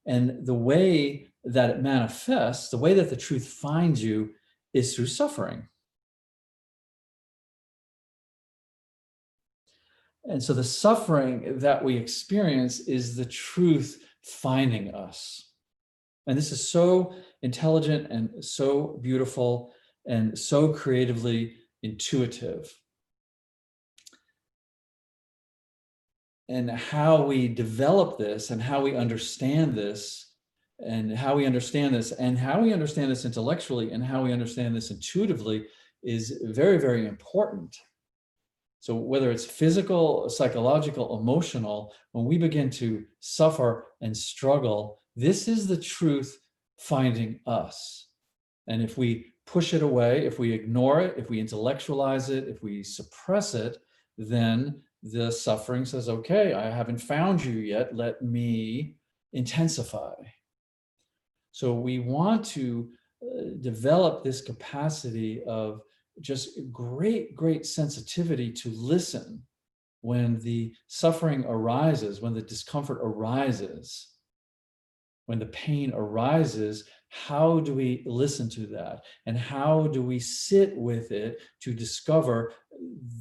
And the way that it manifests, the way that the truth finds you is through suffering. And so the suffering that we experience is the truth finding us. And this is so intelligent and so beautiful and so creatively intuitive. And how we develop this and how we understand this and how we understand this and how we understand this intellectually and how we understand this intuitively is very, very important. So whether it's physical, psychological, emotional, when we begin to suffer and struggle, this is the truth finding us. And if we push it away, if we ignore it, if we intellectualize it, if we suppress it, then the suffering says, okay, I haven't found you yet, let me intensify. So we want to develop this capacity of just great sensitivity to listen when the suffering arises, when the discomfort arises, when the pain arises. How do we listen to that? And how do we sit with it to discover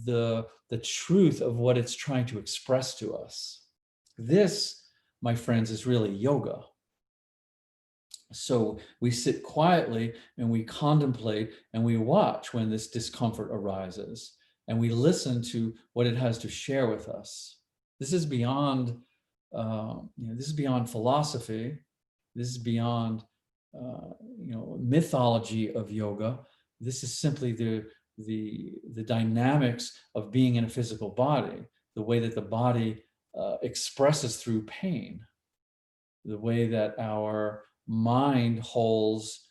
the truth of what it's trying to express to us? This, my friends, is really yoga. So we sit quietly and we contemplate and we watch when this discomfort arises and we listen to what it has to share with us. This is beyond, this is beyond philosophy. This is beyond, mythology of yoga. This is simply the dynamics of being in a physical body, the way that the body expresses through pain, the way that our mind holds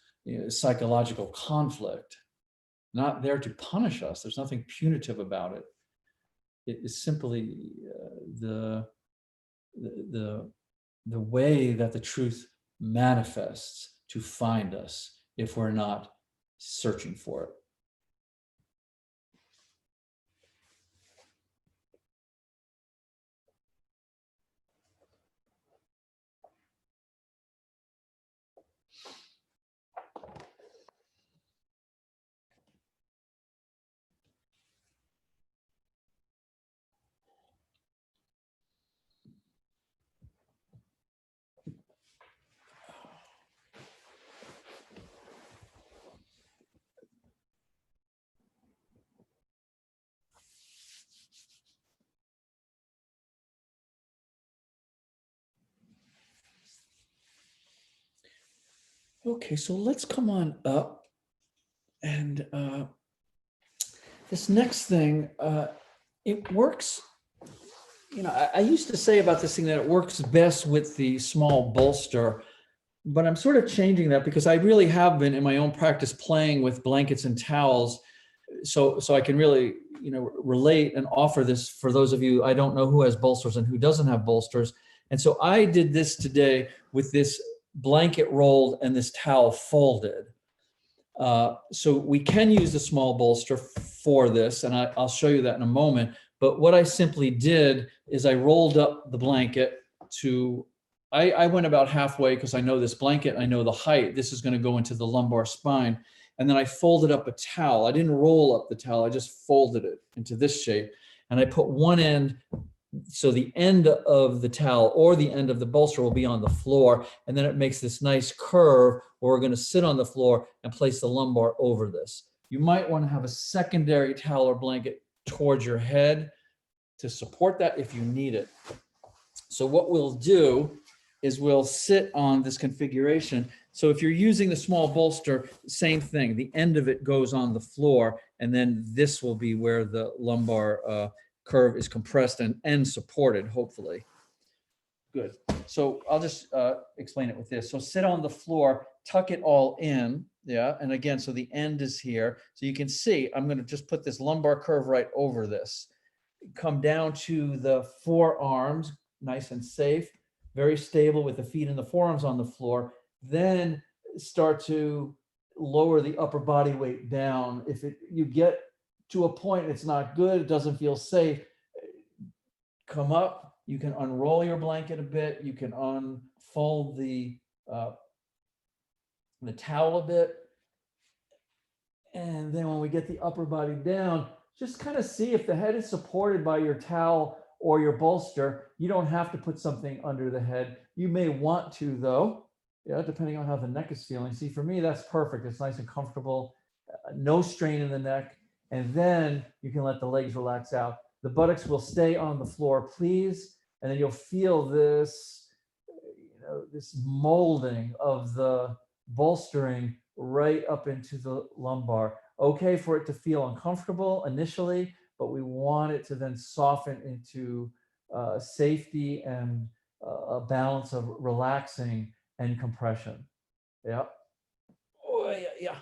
psychological conflict, not there to punish us. There's nothing punitive about it. It is simply the way that the truth manifests to find us if we're not searching for it. Okay, so let's come on up. And this next thing, it works. I used to say about this thing that it works best with the small bolster, but I'm sort of changing that because I really have been in my own practice playing with blankets and towels. So I can really, relate and offer this for those of you I don't know who has bolsters and who doesn't have bolsters. And so I did this today with this blanket rolled and this towel folded. So we can use the small bolster for this, and I'll show you that in a moment. But what I simply did is I rolled up the blanket to, I went about halfway because I know this blanket, I know the height. This is going to go into the lumbar spine. And then I folded up a towel. I didn't roll up the towel. I just folded it into this shape. And I put one end, so the end of the towel or the end of the bolster will be on the floor. And then it makes this nice curve where we're going to sit on the floor and place the lumbar over this. You might want to have a secondary towel or blanket towards your head to support that if you need it. So what we'll do is we'll sit on this configuration. So if you're using the small bolster, same thing. The end of it goes on the floor, and then this will be where the lumbar curve is compressed and supported, hopefully. Good. So I'll just explain it with this. So sit on the floor, tuck it all in. Yeah. And again, so the end is here. So you can see, I'm going to just put this lumbar curve right over this. Come down to the forearms, nice and safe, very stable with the feet and the forearms on the floor. Then start to lower the upper body weight down. If you get to a point it's not good, it doesn't feel safe, come up. You can unroll your blanket a bit. You can unfold the towel a bit. And then when we get the upper body down, just kind of see if the head is supported by your towel or your bolster. You don't have to put something under the head. You may want to, though, yeah, depending on how the neck is feeling. See, for me, that's perfect. It's nice and comfortable, no strain in the neck. And then you can let the legs relax out. The buttocks will stay on the floor, please. And then you'll feel this, this molding of the bolstering right up into the lumbar. Okay for it to feel uncomfortable initially, but we want it to then soften into safety and a balance of relaxing and compression. Yeah. Oh, yeah, yeah.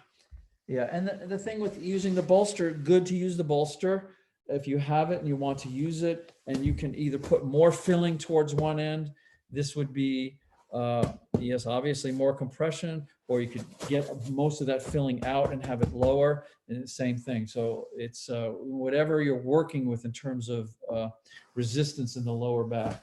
Yeah, and the thing with using the bolster, good to use the bolster if you have it and you want to use it, and you can either put more filling towards one end. This would be, yes, obviously more compression, or you could get most of that filling out and have it lower, and the same thing. So it's whatever you're working with in terms of resistance in the lower back.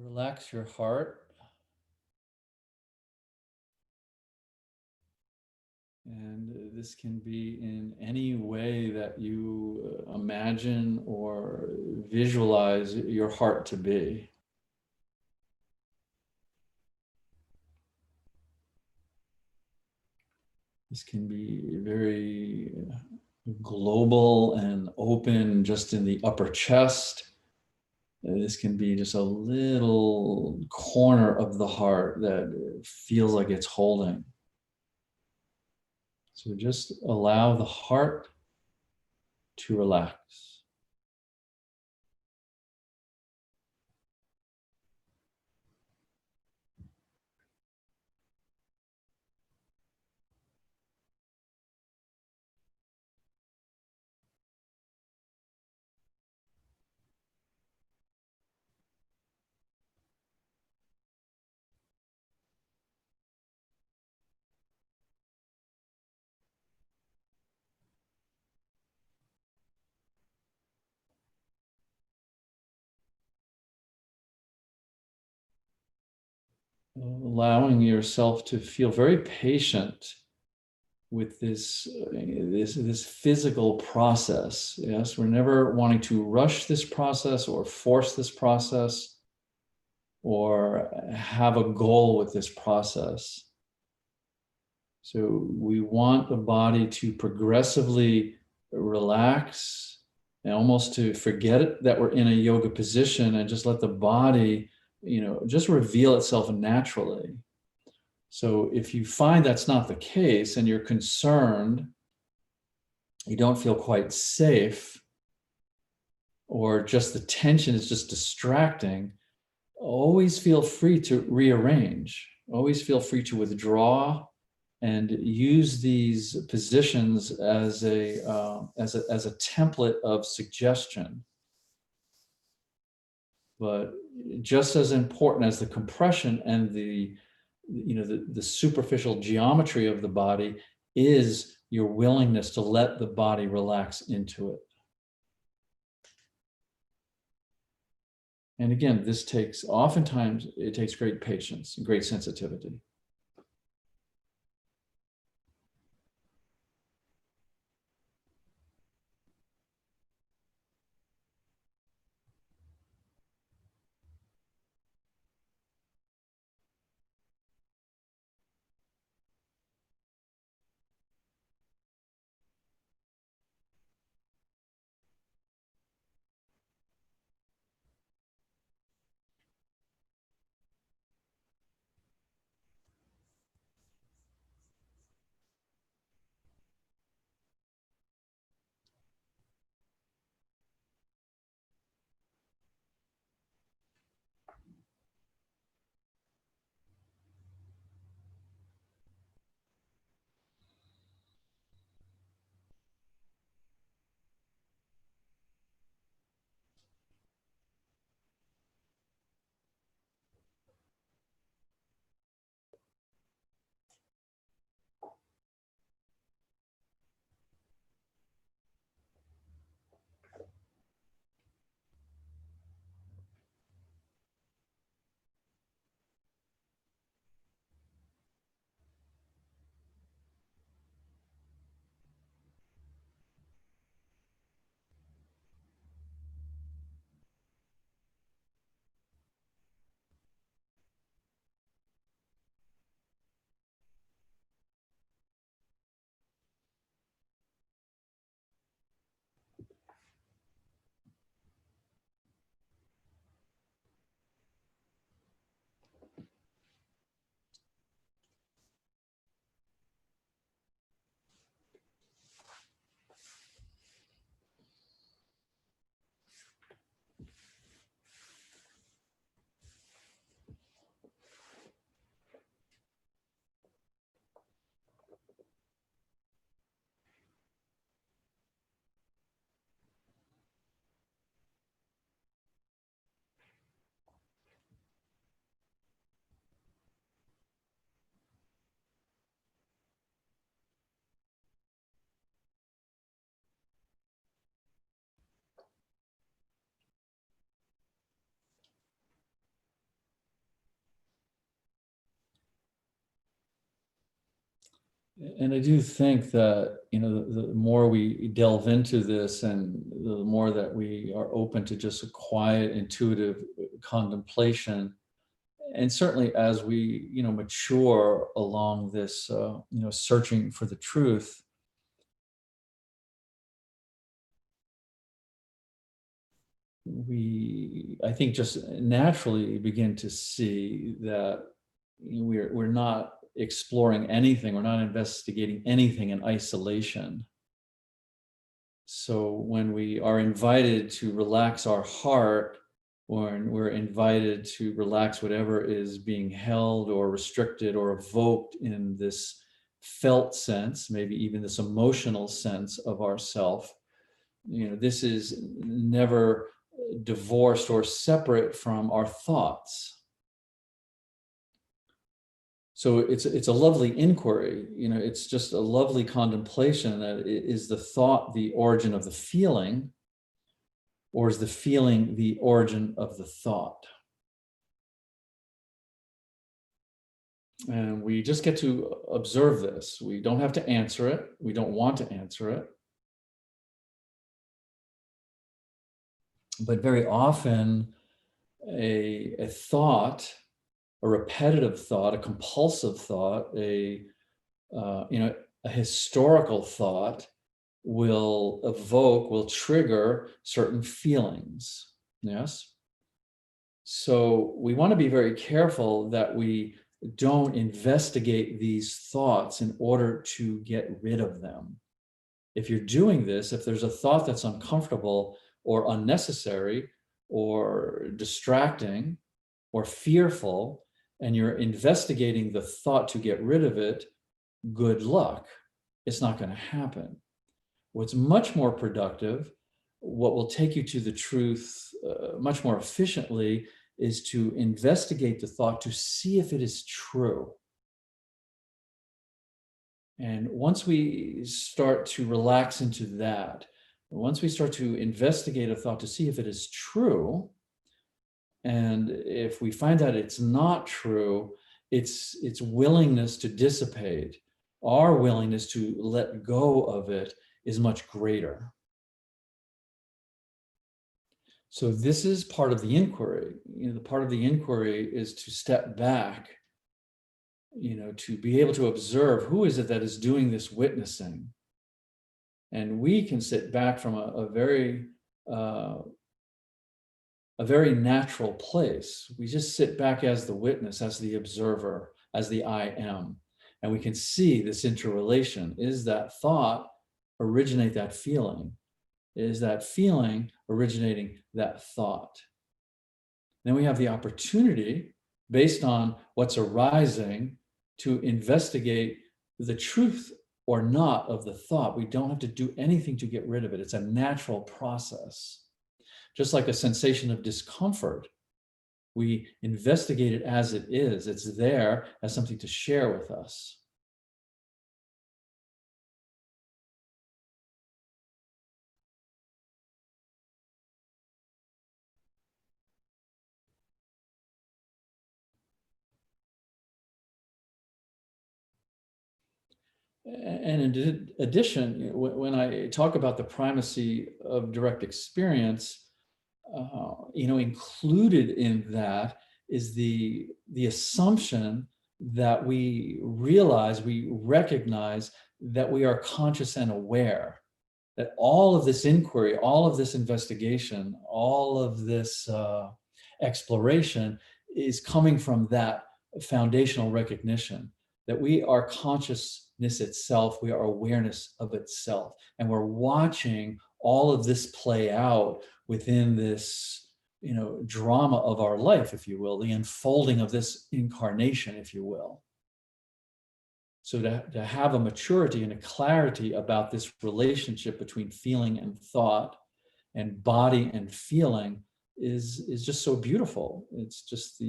Relax your heart. And this can be in any way that you imagine or visualize your heart to be. This can be very global and open just in the upper chest. This can be just a little corner of the heart that feels like it's holding. So just allow the heart to relax. Allowing yourself to feel very patient with this physical process. Yes, we're never wanting to rush this process or force this process or have a goal with this process. So we want the body to progressively relax and almost to forget it, that we're in a yoga position, and just let the body, just reveal itself naturally. So if you find that's not the case and you're concerned, you don't feel quite safe, or just the tension is just distracting, always feel free to rearrange. Always feel free to withdraw and use these positions as a template of suggestion. But just as important as the compression and the superficial geometry of the body is your willingness to let the body relax into it. And again, oftentimes it takes great patience and great sensitivity. And I do think that, the more we delve into this and the more that we are open to just a quiet, intuitive contemplation, and certainly as we, mature along this, searching for the truth, I think, just naturally begin to see that we're not exploring anything, we're not investigating anything in isolation. So when we are invited to relax our heart, or we're invited to relax whatever is being held or restricted or evoked in this felt sense, maybe even this emotional sense of ourself, this is never divorced or separate from our thoughts. So it's a lovely inquiry, it's just a lovely contemplation that is the thought the origin of the feeling, or is the feeling the origin of the thought? And we just get to observe this. We don't have to answer it. We don't want to answer it. But very often a thought, a repetitive thought, a compulsive thought, a historical thought will trigger certain feelings. Yes. So we want to be very careful that we don't investigate these thoughts in order to get rid of them. If you're doing this, if there's a thought that's uncomfortable or unnecessary or distracting or fearful, and you're investigating the thought to get rid of it, good luck. It's not going to happen. What's much more productive, what will take you to the truth much more efficiently, is to investigate the thought to see if it is true. And once we start to relax into that, once we start to investigate a thought to see if it is true, and if we find that it's not true, its willingness to dissipate, our willingness to let go of it, is much greater. So this is part of the inquiry. The part of the inquiry is to step back, to be able to observe who is it that is doing this witnessing. And we can sit back from a very natural place. We just sit back as the witness, as the observer, as the I am. And we can see this interrelation. Is that thought originate that feeling? Is that feeling originating that thought? Then we have the opportunity, based on what's arising, to investigate the truth or not of the thought. We don't have to do anything to get rid of it. It's a natural process. Just like a sensation of discomfort, we investigate it as it is. It's there as something to share with us. And in addition, when I talk about the primacy of direct experience, included in that is the assumption that we recognize that we are conscious and aware, that all of this inquiry, all of this investigation, all of this exploration is coming from that foundational recognition that we are consciousness itself, we are awareness of itself, and we're watching all of this play out within this drama of our life, if you will, the unfolding of this incarnation, if you will. So to have a maturity and a clarity about this relationship between feeling and thought and body and feeling is just so beautiful. It's just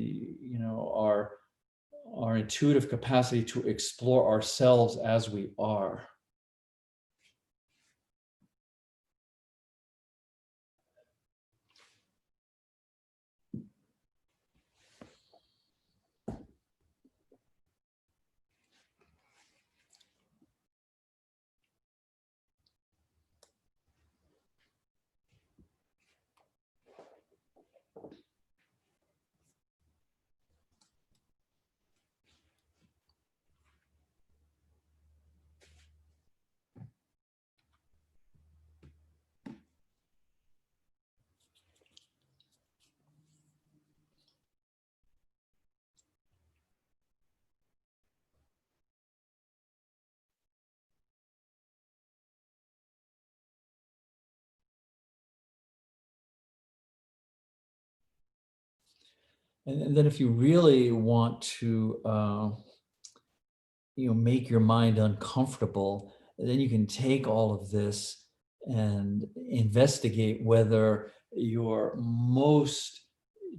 our intuitive capacity to explore ourselves as we are. And then if you really want to make your mind uncomfortable, then you can take all of this and investigate whether your most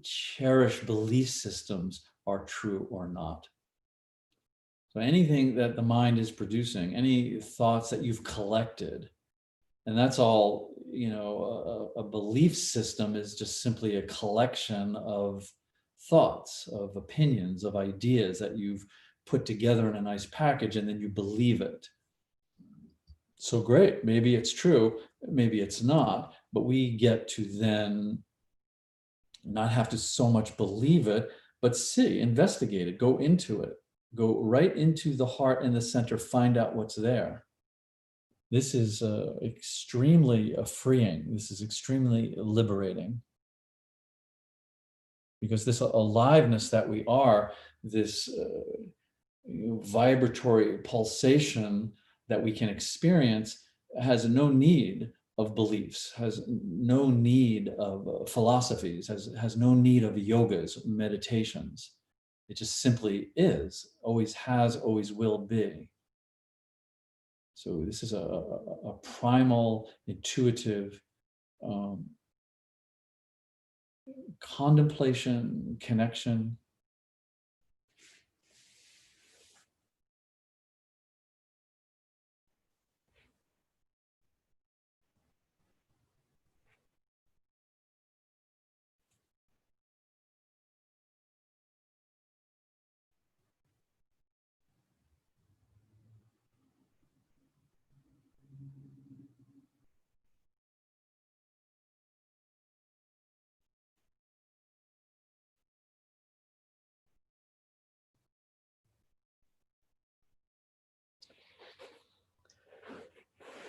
cherished belief systems are true or not. So anything that the mind is producing, any thoughts that you've collected, and that's all, a belief system is just simply a collection of thoughts, of opinions, of ideas that you've put together in a nice package, and then you believe it. So great, maybe it's true, maybe it's not, but we get to then not have to so much believe it, but investigate it, go into it, go right into the heart and the center, find out what's there. This is extremely freeing. This is extremely liberating. Because this aliveness that we are, this vibratory pulsation that we can experience, has no need of beliefs, has no need of philosophies, has no need of yogas, meditations. It just simply is, always has, always will be. So this is a primal, intuitive contemplation, connection.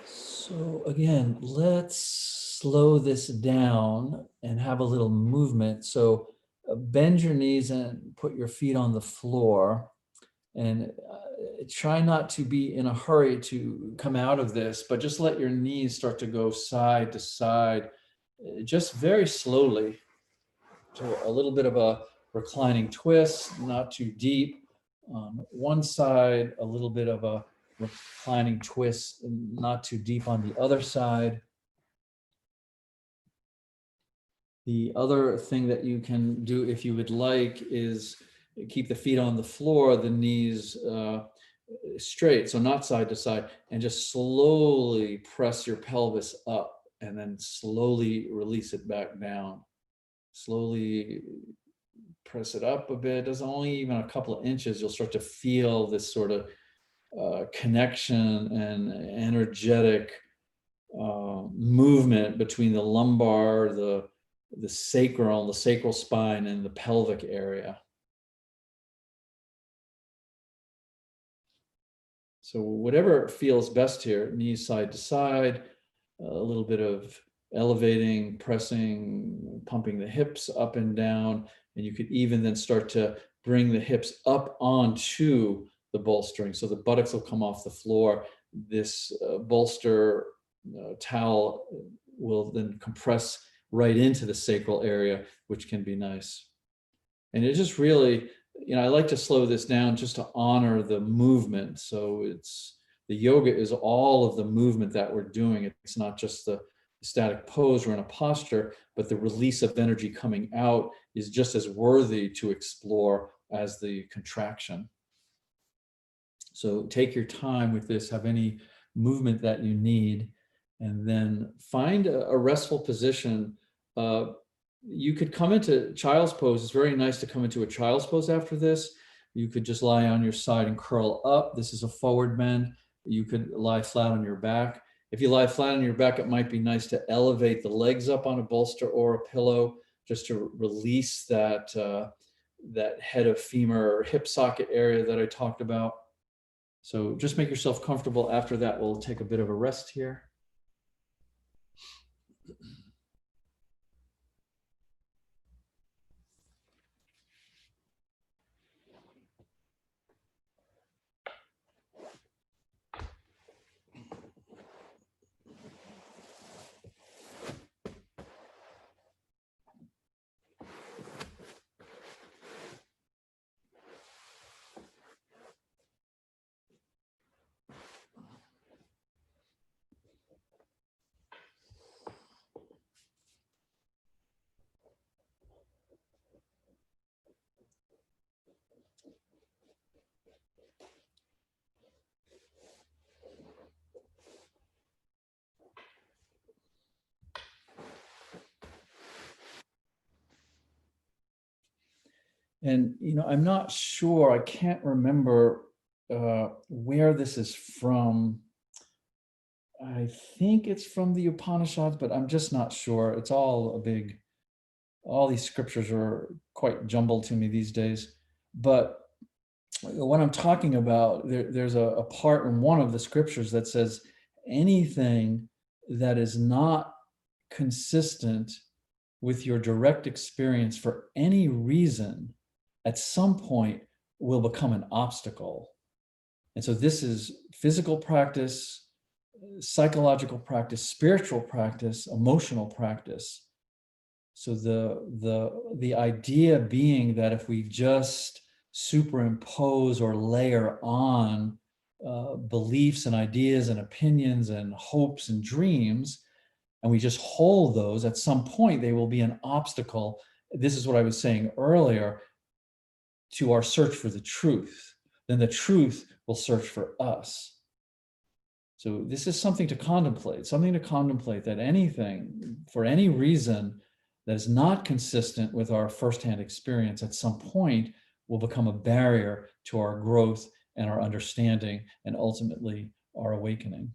So again, let's slow this down and have a little movement. So bend your knees and put your feet on the floor, and try not to be in a hurry to come out of this, but just let your knees start to go side to side, just very slowly. So a little bit of a reclining twist, not too deep. On one side, a little bit of a reclining twist, not too deep on the other side. The other thing that you can do, if you would like, is keep the feet on the floor, the knees straight, so not side to side, and just slowly press your pelvis up and then slowly release it back down. Slowly press it up a bit. There's only even a couple of inches. You'll start to feel this sort of connection and energetic movement between the lumbar, the sacral spine, and the pelvic area. So whatever feels best here, knees side to side, a little bit of elevating, pressing, pumping the hips up and down. And you could even then start to bring the hips up onto the bolstering. So the buttocks will come off the floor. This bolster towel will then compress right into the sacral area, which can be nice. And it just really, I like to slow this down just to honor the movement. So the yoga is all of the movement that we're doing. It's not just the static pose or in a posture, but the release of energy coming out is just as worthy to explore as the contraction. So take your time with this, have any movement that you need, and then find a restful position. You could come into child's pose. It's very nice to come into a child's pose after this. You could just lie on your side and curl up. This is a forward bend. You could lie flat on your back. If you lie flat on your back, it might be nice to elevate the legs up on a bolster or a pillow, just to release that head of femur or hip socket area that I talked about. So just make yourself comfortable. After that, we'll take a bit of a rest here. And, I'm not sure, I can't remember where this is from. I think it's from the Upanishads, but I'm just not sure. It's all these scriptures are quite jumbled to me these days. But what I'm talking about, there's a part in one of the scriptures that says anything that is not consistent with your direct experience for any reason at some point will become an obstacle. And so this is physical practice, psychological practice, spiritual practice, emotional practice. So the idea being that if we just superimpose or layer on beliefs and ideas and opinions and hopes and dreams, and we just hold those, at some point they will be an obstacle. This is what I was saying earlier, to our search for the truth. Then the truth will search for us. So this is something to contemplate, that anything, for any reason, that is not consistent with our firsthand experience at some point will become a barrier to our growth and our understanding and ultimately our awakening.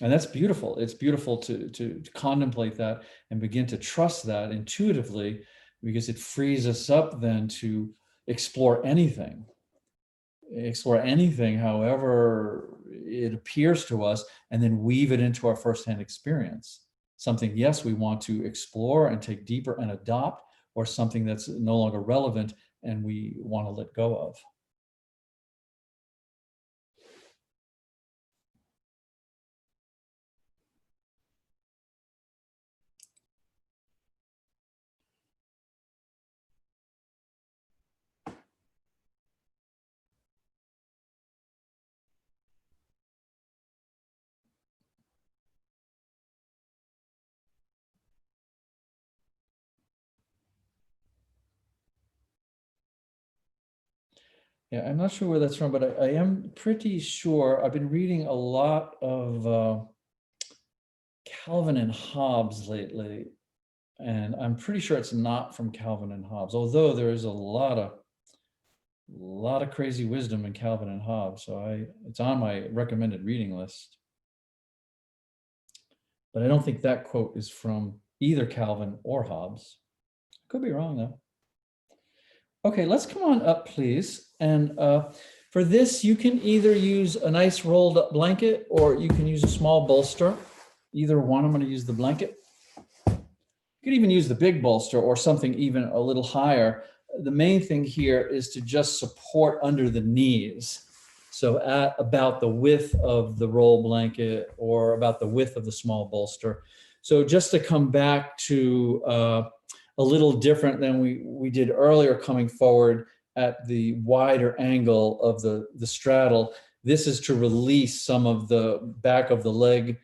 And that's beautiful. It's beautiful to contemplate that and begin to trust that intuitively, because it frees us up then to explore anything, however it appears to us, and then weave it into our firsthand experience. Something, yes, we want to explore and take deeper and adopt, or something that's no longer relevant and we want to let go of. Yeah, I'm not sure where that's from, but I am pretty sure. I've been reading a lot of Calvin and Hobbes lately, and I'm pretty sure it's not from Calvin and Hobbes, although there is a lot of crazy wisdom in Calvin and Hobbes. So it's on my recommended reading list. But I don't think that quote is from either Calvin or Hobbes. Could be wrong though. Okay, let's come on up, please. And for this, you can either use a nice rolled up blanket or you can use a small bolster. Either one. I'm going to use the blanket. You could even use the big bolster or something even a little higher. The main thing here is to just support under the knees. So at about the width of the roll blanket or about the width of the small bolster. So just to come back to a little different than we did earlier, coming forward at the wider angle of the straddle. This is to release some of the back of the leg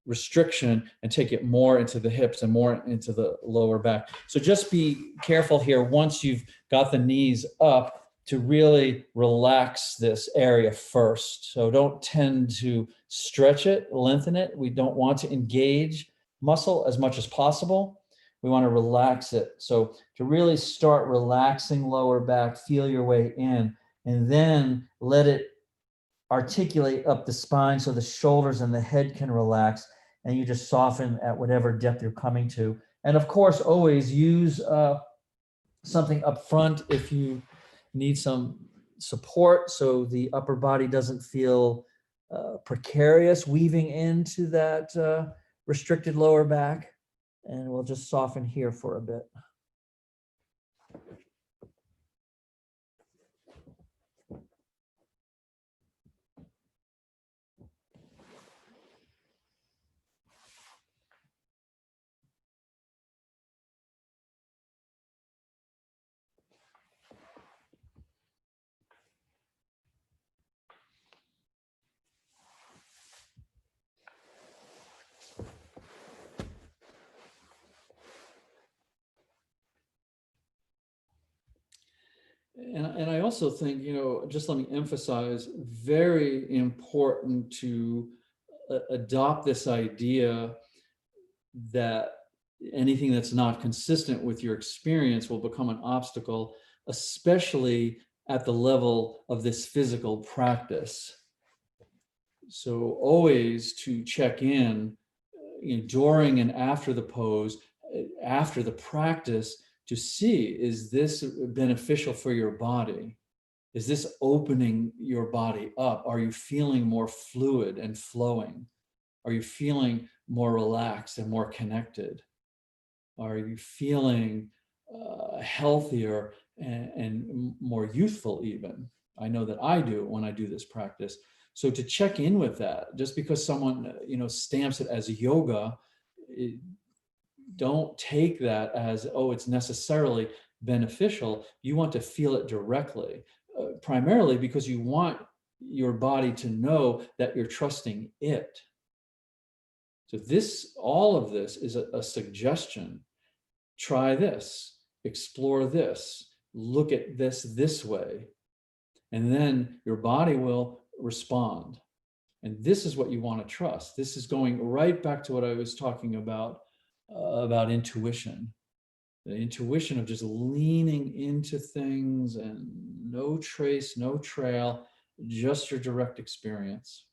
restriction and take it more into the hips and more into the lower back. So just be careful here once you've got the knees up to really relax this area first. So don't tend to stretch it, lengthen it. We don't want to engage muscle as much as possible. We want to relax it. So to really start relaxing lower back, feel your way in, and then let it articulate up the spine so the shoulders and the head can relax, and you just soften at whatever depth you're coming to. And of course, always use something up front if you need some support so the upper body doesn't feel precarious weaving into that restricted lower back. And we'll just soften here for a bit. And I also think, just let me emphasize, very important to adopt this idea that anything that's not consistent with your experience will become an obstacle, especially at the level of this physical practice. So always to check in, during and after the pose, after the practice, to see, is this beneficial for your body? Is this opening your body up? Are you feeling more fluid and flowing? Are you feeling more relaxed and more connected? Are you feeling healthier and more youthful even? I know that I do when I do this practice. So to check in with that, just because someone stamps it as yoga, don't take that as, oh, it's necessarily beneficial. You want to feel it directly, primarily because you want your body to know that you're trusting it. So all of this is a suggestion. Try this, explore this, look at this way, and then your body will respond. And this is what you want to trust. This is going right back to what I was talking about intuition. The intuition of just leaning into things and no trace, no trail, just your direct experience.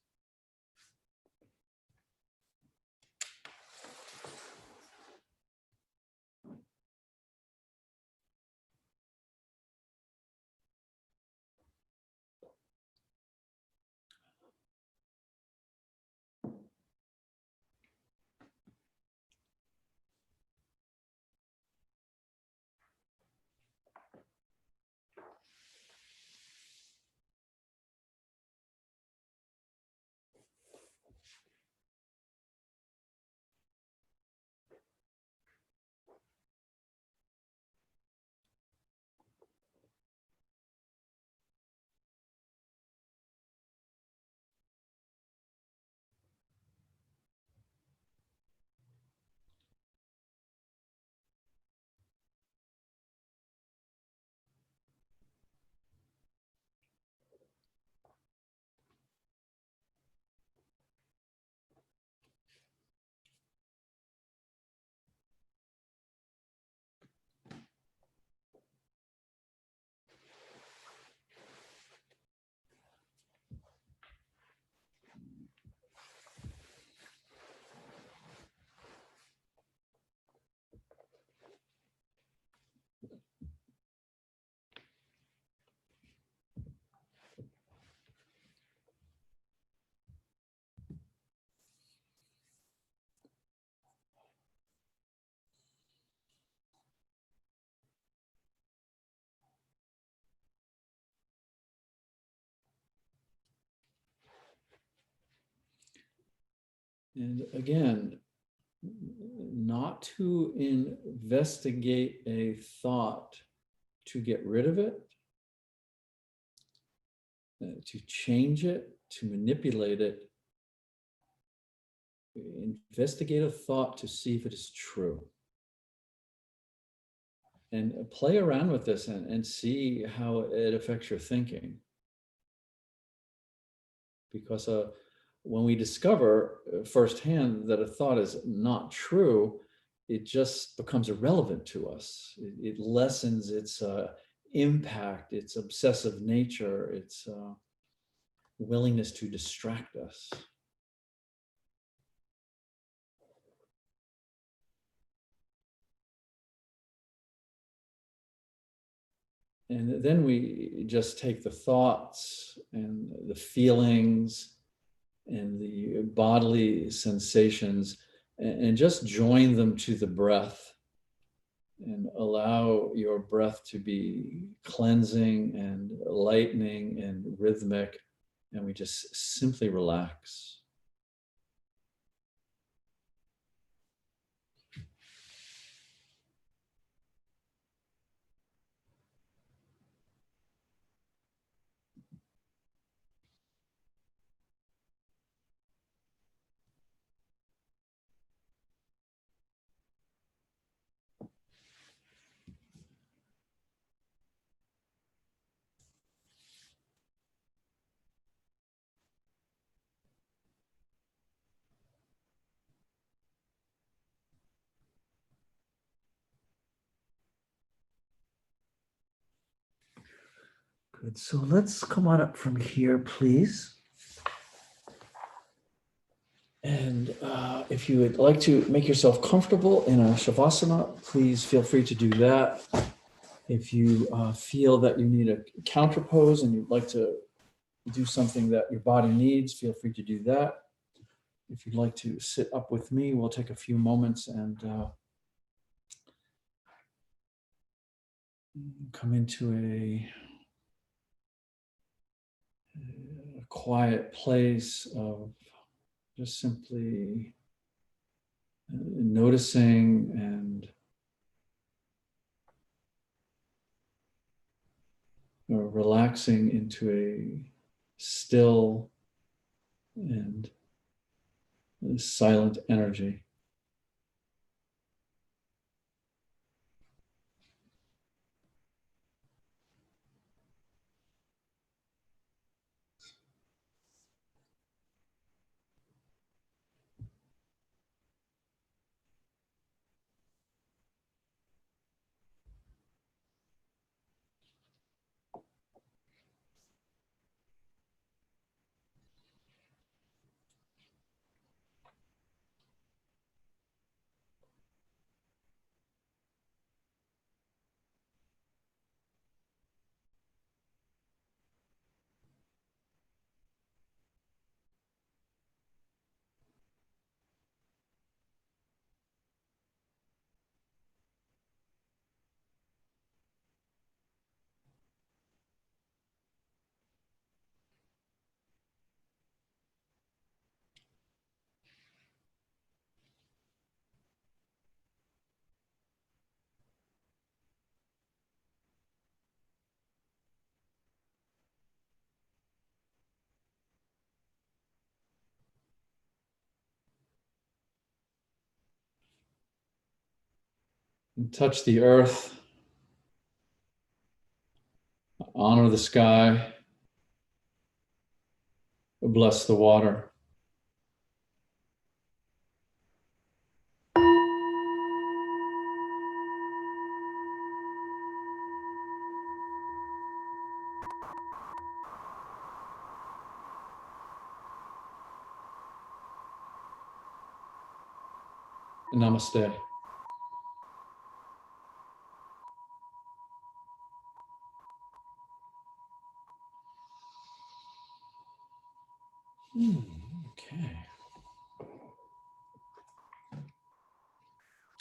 And again, not to investigate a thought to get rid of it, to change it, to manipulate it. Investigate a thought to see if it is true. And play around with this and see how it affects your thinking. Because when we discover firsthand that a thought is not true, it just becomes irrelevant to us. It lessens its impact, its obsessive nature, its willingness to distract us. And then we just take the thoughts and the feelings and the bodily sensations and just join them to the breath and allow your breath to be cleansing and lightening and rhythmic. And we just simply relax. Good. So let's come on up from here, please. And if you would like to make yourself comfortable in a Shavasana, please feel free to do that. If you feel that you need a counter pose and you'd like to do something that your body needs, feel free to do that. If you'd like to sit up with me, we'll take a few moments and come into a quiet place of just simply noticing and relaxing into still and silent energy. And touch the earth, honor the sky, bless the water. Namaste.